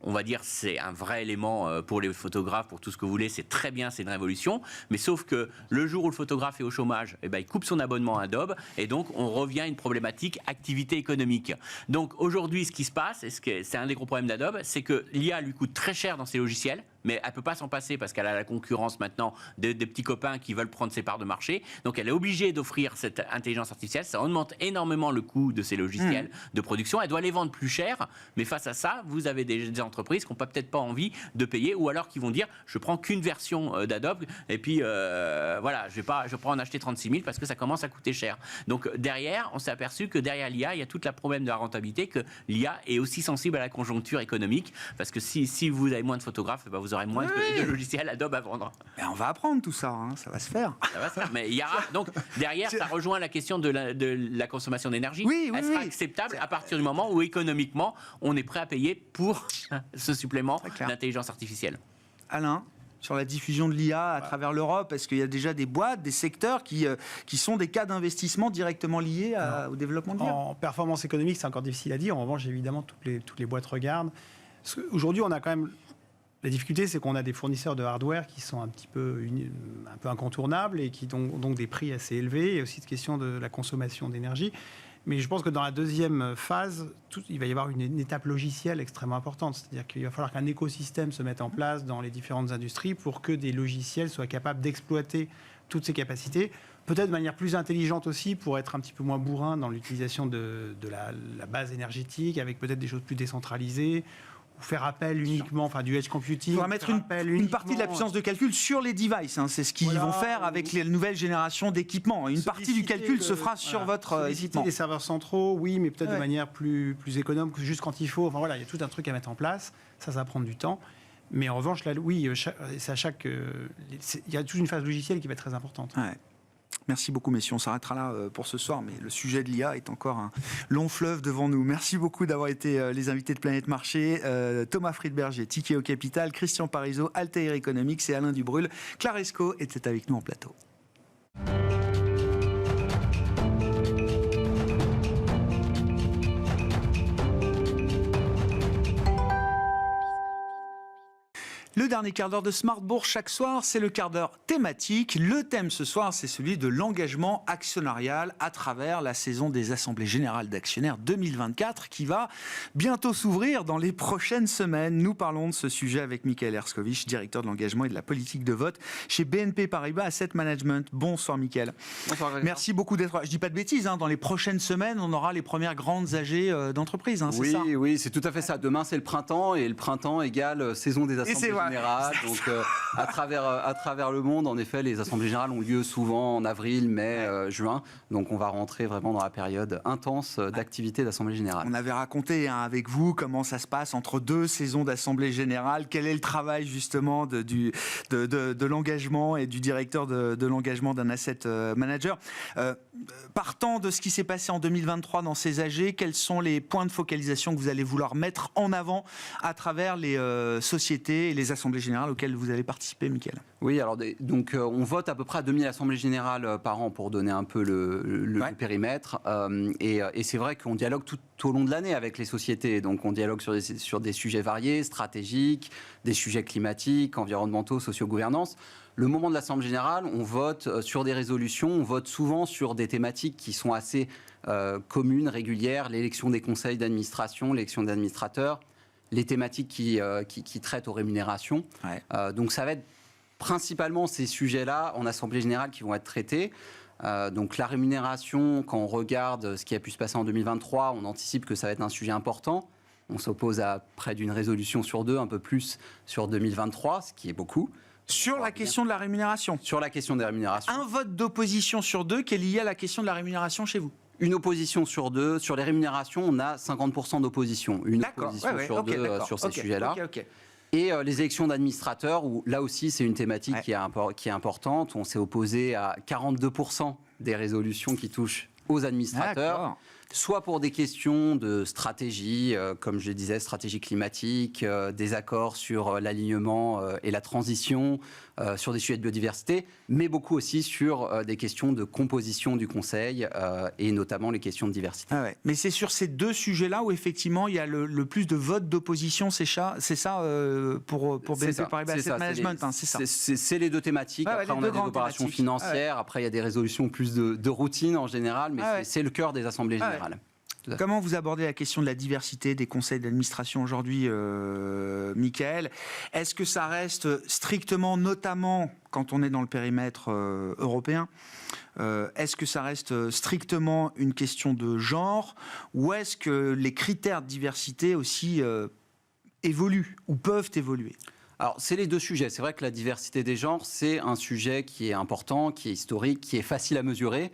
on va dire c'est un vrai élément pour les photographes, pour tout ce que vous voulez, c'est très bien, c'est une révolution, mais sauf que le jour où le photographe est au chômage, eh ben, il coupe son abonnement à Adobe, et donc on revient à une problématique activité économique. Donc aujourd'hui, ce qui se passe, et c'est un des gros problèmes d'Adobe, c'est que l'IA lui coûte très cher dans ses logiciels, mais elle ne peut pas s'en passer parce qu'elle a la concurrence maintenant des petits copains qui veulent prendre ses parts de marché. Donc elle est obligée d'offrir cette intelligence artificielle. Ça augmente énormément le coût de ses logiciels de production. Elle doit les vendre plus cher, mais face à ça, vous avez des entreprises qui n'ont peut-être pas envie de payer, ou alors qui vont dire je prends qu'une version d'Adobe et puis voilà, je vais pas en acheter 36 000 parce que ça commence à coûter cher. Donc derrière, on s'est aperçu que derrière l'IA, il y a tout le problème de la rentabilité, que l'IA est aussi sensible à la conjoncture économique, parce que si vous avez moins de photographes, ben vous aurez moins de logiciels Adobe à vendre. Mais on va apprendre tout ça, hein, ça va se faire. Ça va se faire, mais il y aura, donc derrière, ça rejoint la question de la consommation d'énergie. Elle sera acceptable à partir du moment où économiquement, on est prêt à payer pour ce supplément d'intelligence artificielle. Alain, sur la diffusion de l'IA à travers l'Europe, est-ce qu'il y a déjà des boîtes, des secteurs qui sont des cas d'investissement directement liés au développement de l'IA? En performance économique, c'est encore difficile à dire. En revanche, évidemment, toutes les boîtes regardent. Aujourd'hui, on a quand même... La difficulté, c'est qu'on a des fournisseurs de hardware qui sont un peu incontournables et qui ont donc des prix assez élevés. Il y a aussi cette question de la consommation d'énergie. Mais je pense que dans la deuxième phase, il va y avoir une étape logicielle extrêmement importante. C'est-à-dire qu'il va falloir qu'un écosystème se mette en place dans les différentes industries pour que des logiciels soient capables d'exploiter toutes ces capacités. Peut-être de manière plus intelligente aussi, pour être un petit peu moins bourrin dans l'utilisation de la base énergétique, avec peut-être des choses plus décentralisées, ou faire appel uniquement, enfin du edge computing. Il faudra mettre une partie de la puissance de calcul sur les devices. Hein. C'est ce qu'ils vont faire avec les nouvelles générations d'équipements. Une partie du calcul se fera sur votre équipement. Les serveurs centraux, oui, mais peut-être de manière plus économe que juste quand il faut. Enfin voilà, il y a tout un truc à mettre en place. Ça va prendre du temps. Mais en revanche, là, oui, il y a toute une phase logicielle qui va être très importante. Ouais. Merci beaucoup, messieurs. On s'arrêtera là pour ce soir, mais le sujet de l'IA est encore un long fleuve devant nous. Merci beaucoup d'avoir été les invités de Planète Marché. Thomas Friedberger, Tikeo Capital, Christian Parizeau, Altair Economics et Alain Dubrul. Claresco était avec nous en plateau. Le dernier quart d'heure de Smart Bourse chaque soir, c'est le quart d'heure thématique. Le thème ce soir, c'est celui de l'engagement actionnarial à travers la saison des assemblées générales d'actionnaires 2024 qui va bientôt s'ouvrir dans les prochaines semaines. Nous parlons de ce sujet avec Michael Herskovich, directeur de l'engagement et de la politique de vote chez BNP Paribas Asset Management. Bonsoir Michael. Bonsoir. Merci beaucoup d'être là. Je dis pas de bêtises, hein, dans les prochaines semaines, on aura les premières grandes AG d'entreprise. Hein, oui, c'est ça? Oui, c'est tout à fait ça. Demain, c'est le printemps et le printemps égale saison des assemblées générales. Donc, à travers le monde, en effet, les assemblées générales ont lieu souvent en avril, mai, juin. Donc, on va rentrer vraiment dans la période intense d'activité d'assemblée générale. On avait raconté avec vous comment ça se passe entre deux saisons d'assemblée générale. Quel est le travail justement de l'engagement et du directeur de l'engagement d'un asset manager. Partant de ce qui s'est passé en 2023 dans ces AG, quels sont les points de focalisation que vous allez vouloir mettre en avant à travers les sociétés et les assemblées générales auxquelles vous allez participer, Michael? Oui, alors donc on vote à peu près à 2000 assemblées générales par an pour donner un peu le périmètre. Et c'est vrai qu'on dialogue tout au long de l'année avec les sociétés. Donc on dialogue sur des sujets variés, stratégiques, des sujets climatiques, environnementaux, socio-gouvernance. Le moment de l'Assemblée générale, on vote sur des résolutions, on vote souvent sur des thématiques qui sont assez communes, régulières, l'élection des conseils d'administration, l'élection d'administrateurs, les thématiques qui traitent aux rémunérations. Donc ça va être principalement ces sujets-là en Assemblée générale qui vont être traités. Donc la rémunération, quand on regarde ce qui a pu se passer en 2023, on anticipe que ça va être un sujet important. On s'oppose à près d'une résolution sur deux, un peu plus sur 2023, ce qui est beaucoup. Sur la question de la rémunération. Sur la question des rémunérations. Un vote d'opposition sur deux qui est lié à la question de la rémunération chez vous. Une opposition sur deux. Sur les rémunérations, on a 50% d'opposition. Une opposition sur deux sur ces sujets-là. Et les élections d'administrateurs, où là aussi c'est une thématique qui est importante. On s'est opposé à 42% des résolutions qui touchent aux administrateurs. soit pour des questions de stratégie, comme je disais, stratégie climatique, des accords sur l'alignement et la transition, sur des sujets de biodiversité, mais beaucoup aussi sur des questions de composition du Conseil et notamment les questions de diversité. Ah ouais. Mais c'est sur ces deux sujets-là où effectivement il y a le plus de votes d'opposition, c'est ça pour BNP Paribas Asset Management, c'est ça. C'est les deux thématiques. Après, on a des opérations financières. Après, il y a des résolutions plus de routine en général, mais c'est le cœur des assemblées générales. Comment vous abordez la question de la diversité des conseils d'administration aujourd'hui, Michael? Est-ce que ça reste strictement, notamment quand on est dans le périmètre européen, est-ce que ça reste strictement une question de genre, ou est-ce que les critères de diversité aussi évoluent ou peuvent évoluer? Alors, c'est les deux sujets. C'est vrai que la diversité des genres, c'est un sujet qui est important, qui est historique, qui est facile à mesurer.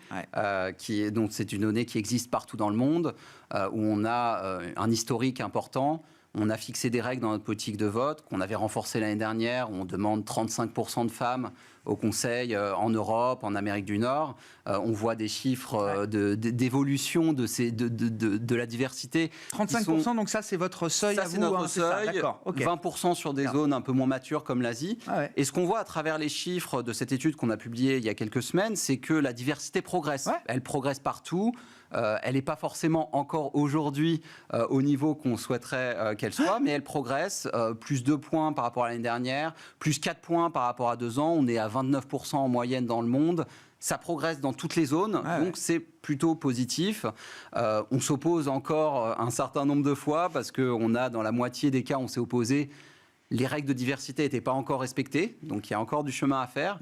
Donc, c'est une donnée qui existe partout dans le monde, où on a un historique important. On a fixé des règles dans notre politique de vote qu'on avait renforcées l'année dernière. Où on demande 35% de femmes au Conseil en Europe, en Amérique du Nord. On voit des chiffres d'évolution de la diversité. 35%, donc ça, c'est votre seuil ça, à vous, c'est notre seuil. D'accord, okay. 20% sur des zones un peu moins matures comme l'Asie. Et ce qu'on voit à travers les chiffres de cette étude qu'on a publiée il y a quelques semaines, c'est que la diversité progresse. Elle progresse partout. Elle n'est pas forcément encore aujourd'hui au niveau qu'on souhaiterait qu'elle soit, mais elle progresse. Plus 2 points par rapport à l'année dernière, plus 4 points par rapport à 2 ans. On est à 29% en moyenne dans le monde. Ça progresse dans toutes les zones, donc c'est plutôt positif. On s'oppose encore un certain nombre de fois parce qu'on a, dans la moitié des cas, on s'est opposé. Les règles de diversité n'étaient pas encore respectées, donc il y a encore du chemin à faire.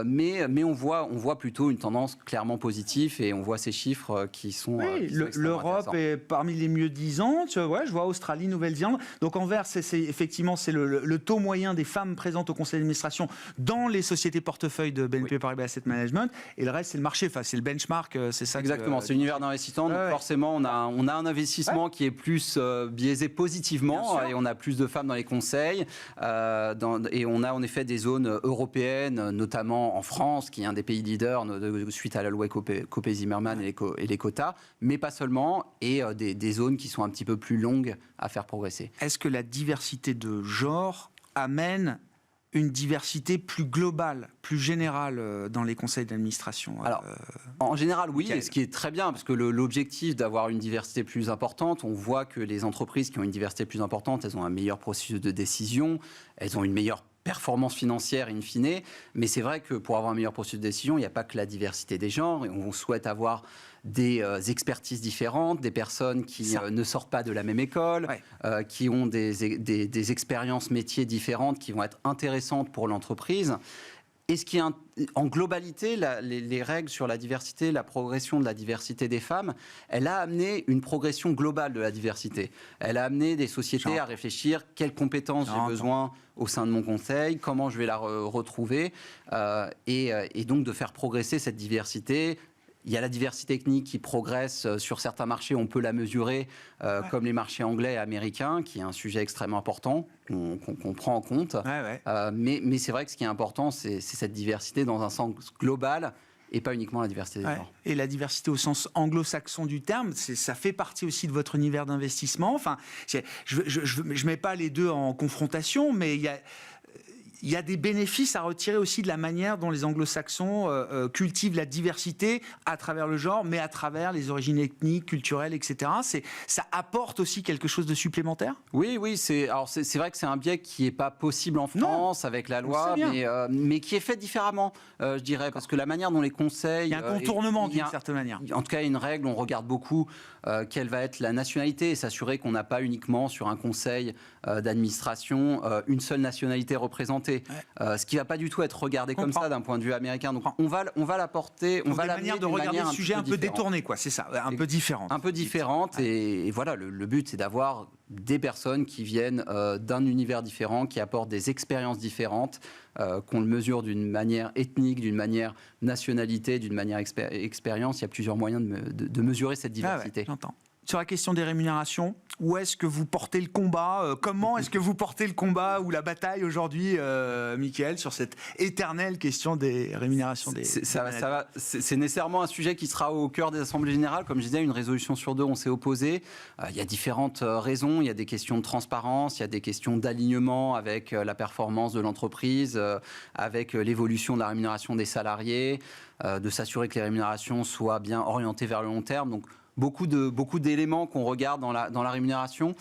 Mais on voit plutôt une tendance clairement positive et on voit ces chiffres qui sont. L'Europe est parmi les mieux disants. Je vois Australie, Nouvelle-Zélande. Donc en vert, effectivement, c'est le taux moyen des femmes présentes au conseil d'administration dans les sociétés portefeuilles de BNP Paribas Asset Management. Et le reste, c'est le marché. Enfin, c'est le benchmark. C'est ça. Exactement. C'est l'univers d'investissement. Donc forcément, on a un investissement qui est plus biaisé positivement et on a plus de femmes dans les conseils. Et on a en effet des zones européennes, notamment en France, qui est un des pays leaders suite à la loi Copé-Zimmermann et les quotas, mais pas seulement, et des zones qui sont un petit peu plus longues à faire progresser. Est-ce que la diversité de genre amène une diversité plus globale, plus générale dans les conseils d'administration? Alors, en général, oui, et ce qui est très bien, parce que l'objectif d'avoir une diversité plus importante, on voit que les entreprises qui ont une diversité plus importante, elles ont un meilleur processus de décision, elles ont une meilleure performance financière in fine, mais c'est vrai que pour avoir un meilleur processus de décision, il n'y a pas que la diversité des genres, et on souhaite avoir des expertises différentes, des personnes qui ne sortent pas de la même école, qui ont des expériences métiers différentes qui vont être intéressantes pour l'entreprise. Et ce qui est en globalité, les règles sur la diversité, la progression de la diversité des femmes, elle a amené une progression globale de la diversité. Elle a amené des sociétés à réfléchir quelles compétences j'ai besoin au sein de mon conseil, comment je vais la retrouver, et donc de faire progresser cette diversité. Il y a la diversité ethnique qui progresse sur certains marchés, on peut la mesurer, comme les marchés anglais et américains, qui est un sujet extrêmement important, qu'on prend en compte. Mais c'est vrai que ce qui est important, c'est cette diversité dans un sens global, et pas uniquement la diversité des genres. Et la diversité au sens anglo-saxon du terme, ça fait partie aussi de votre univers d'investissement. Enfin, je mets pas les deux en confrontation, mais il y a des bénéfices à retirer aussi de la manière dont les anglo-saxons cultivent la diversité à travers le genre, mais à travers les origines ethniques, culturelles, etc. Ça apporte aussi quelque chose de supplémentaire ? Oui, c'est vrai que c'est un biais qui n'est pas possible en France avec la loi, mais qui est fait différemment, je dirais, parce que la manière dont les conseils... Il y a un contournement d'une certaine manière. En tout cas, une règle, on regarde beaucoup quelle va être la nationalité et s'assurer qu'on n'a pas uniquement sur un conseil d'administration une seule nationalité représentée. Ce qui ne va pas du tout être regardé comme ça d'un point de vue américain. Donc on va l'apporter, on va l'amener manière de regarder le sujet un peu détourné, quoi. C'est ça, un peu différente. Un peu différente, et voilà, le but c'est d'avoir des personnes qui viennent d'un univers différent, qui apportent des expériences différentes, qu'on le mesure d'une manière ethnique, d'une manière nationalité, d'une manière expérience. Il y a plusieurs moyens de mesurer cette diversité. J'entends. sur la question des rémunérations, où est-ce que vous portez le combat comment est-ce que vous portez le combat ou la bataille aujourd'hui, Mickaël, sur cette éternelle question des rémunérations des c'est nécessairement un sujet qui sera au cœur des assemblées générales. Comme je disais, une résolution sur 2, on s'est opposé. Il y a différentes raisons. Il y a des questions de transparence, il y a des questions d'alignement avec la performance de l'entreprise, avec l'évolution de la rémunération des salariés, de s'assurer que les rémunérations soient bien orientées vers le long terme. Donc, beaucoup d'éléments qu'on regarde dans la rémunération.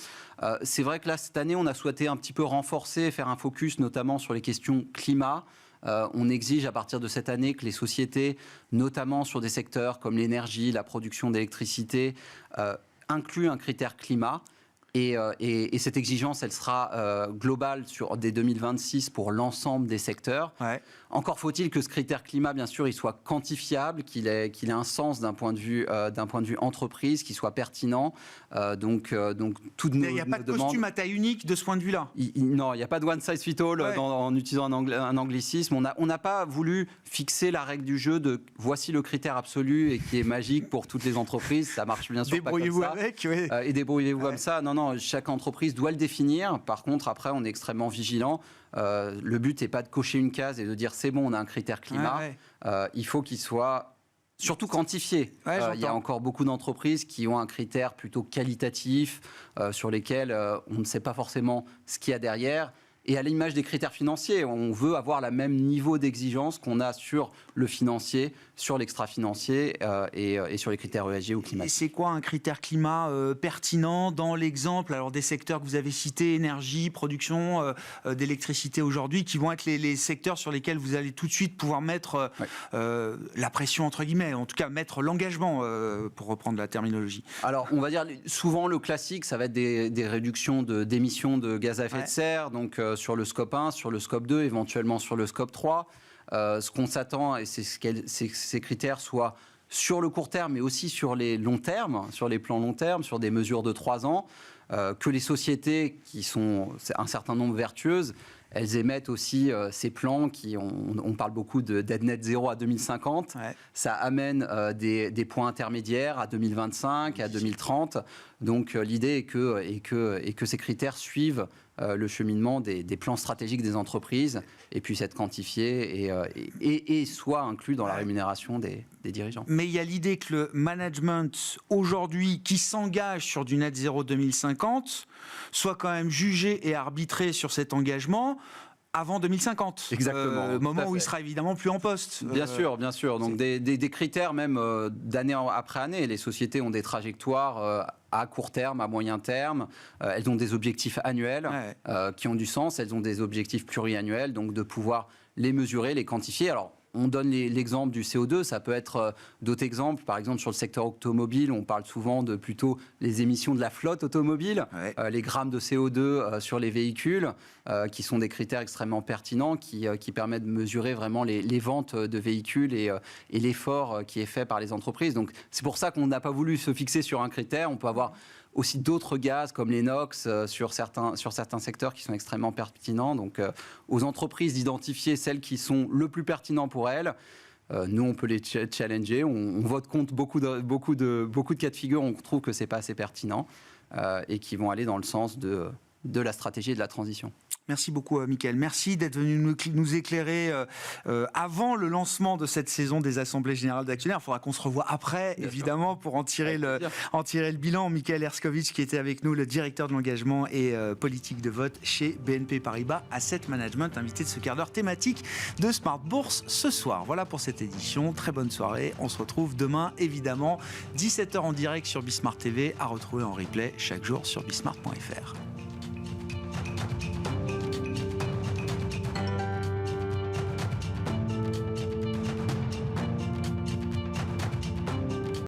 C'est vrai que là, cette année, on a souhaité un petit peu renforcer, faire un focus notamment sur les questions climat. On exige à partir de cette année que les sociétés, notamment sur des secteurs comme l'énergie, la production d'électricité, incluent un critère climat. Et cette exigence, elle sera globale dès 2026 pour l'ensemble des secteurs. Ouais. Encore faut-il que ce critère climat, bien sûr, il soit quantifiable, qu'il ait un sens d'un point de vue entreprise, qu'il soit pertinent. Donc toutes nos demandes. Il n'y a pas de costume à taille unique de ce point de vue-là. Non, il n'y a pas de one size fit all en utilisant un anglicisme. On n'a pas voulu fixer la règle du jeu de voici le critère absolu et qui est magique pour toutes les entreprises. Ça marche bien sûr pas comme ça. Débrouillez-vous avec. Et débrouillez-vous comme ça. Non, chaque entreprise doit le définir. Par contre, après, on est extrêmement vigilant. Le but n'est pas de cocher une case et de dire c'est bon, on a un critère climat. Il faut qu'il soit surtout quantifié. Il y a encore beaucoup d'entreprises qui ont un critère plutôt qualitatif sur lesquels on ne sait pas forcément ce qu'il y a derrière. Et à l'image des critères financiers, on veut avoir le même niveau d'exigence qu'on a sur le financier, sur l'extra-financier et sur les critères ESG ou climatiques. Et c'est quoi un critère climat pertinent dans l'exemple des secteurs que vous avez cités, énergie, production d'électricité aujourd'hui, qui vont être les secteurs sur lesquels vous allez tout de suite pouvoir mettre la pression, entre guillemets, en tout cas mettre l'engagement, pour reprendre la terminologie. Alors, on va dire, souvent le classique, ça va être des réductions d'émissions de gaz à effet de serre, donc sur le scope 1, sur le scope 2, éventuellement sur le scope 3. Ce qu'on s'attend, c'est que ces critères soient sur le court terme, mais aussi sur les longs termes, sur les plans long terme, sur des mesures de 3 ans, que les sociétés qui sont un certain nombre vertueuses, elles émettent aussi ces plans on parle beaucoup d'aide net zéro à 2050. Ça amène des points intermédiaires à 2025, à 2030. Donc l'idée est que ces critères suivent le cheminement des plans stratégiques des entreprises et puissent être quantifiés et soient inclus dans la rémunération des dirigeants. Mais il y a l'idée que le management aujourd'hui qui s'engage sur du net zéro 2050 soit quand même jugé et arbitré sur cet engagement avant 2050. Exactement. Moment où il sera évidemment plus en poste. Bien sûr. Donc des critères même d'année après année. Les sociétés ont des trajectoires à court terme, à moyen terme. Elles ont des objectifs annuels qui ont du sens. Elles ont des objectifs pluriannuels. Donc de pouvoir les mesurer, les quantifier. Alors, on donne l'exemple du CO2, ça peut être d'autres exemples. Par exemple, sur le secteur automobile, on parle souvent de plutôt les émissions de la flotte automobile, les grammes de CO2 sur les véhicules, qui sont des critères extrêmement pertinents, qui permettent de mesurer vraiment les ventes de véhicules et l'effort qui est fait par les entreprises. Donc, c'est pour ça qu'on n'a pas voulu se fixer sur un critère. On peut avoir aussi d'autres gaz comme les NOx sur certains secteurs qui sont extrêmement pertinents. Donc aux entreprises d'identifier celles qui sont le plus pertinents pour elles. Nous, on peut les challenger. On vote contre beaucoup de cas de figure. On trouve que c'est pas assez pertinent et qui vont aller dans le sens de la stratégie et de la transition. Merci beaucoup, Mickaël. Merci d'être venu nous éclairer avant le lancement de cette saison des Assemblées Générales d'Actionnaires. Il faudra qu'on se revoie après, bien évidemment, pour en tirer le bilan. Mickaël Herskovitch, qui était avec nous, le directeur de l'engagement et politique de vote chez BNP Paribas Asset Management, invité de ce quart d'heure thématique de Smart Bourse ce soir. Voilà pour cette édition. Très bonne soirée. On se retrouve demain, évidemment, 17h en direct sur Bismart TV, à retrouver en replay chaque jour sur bismart.fr.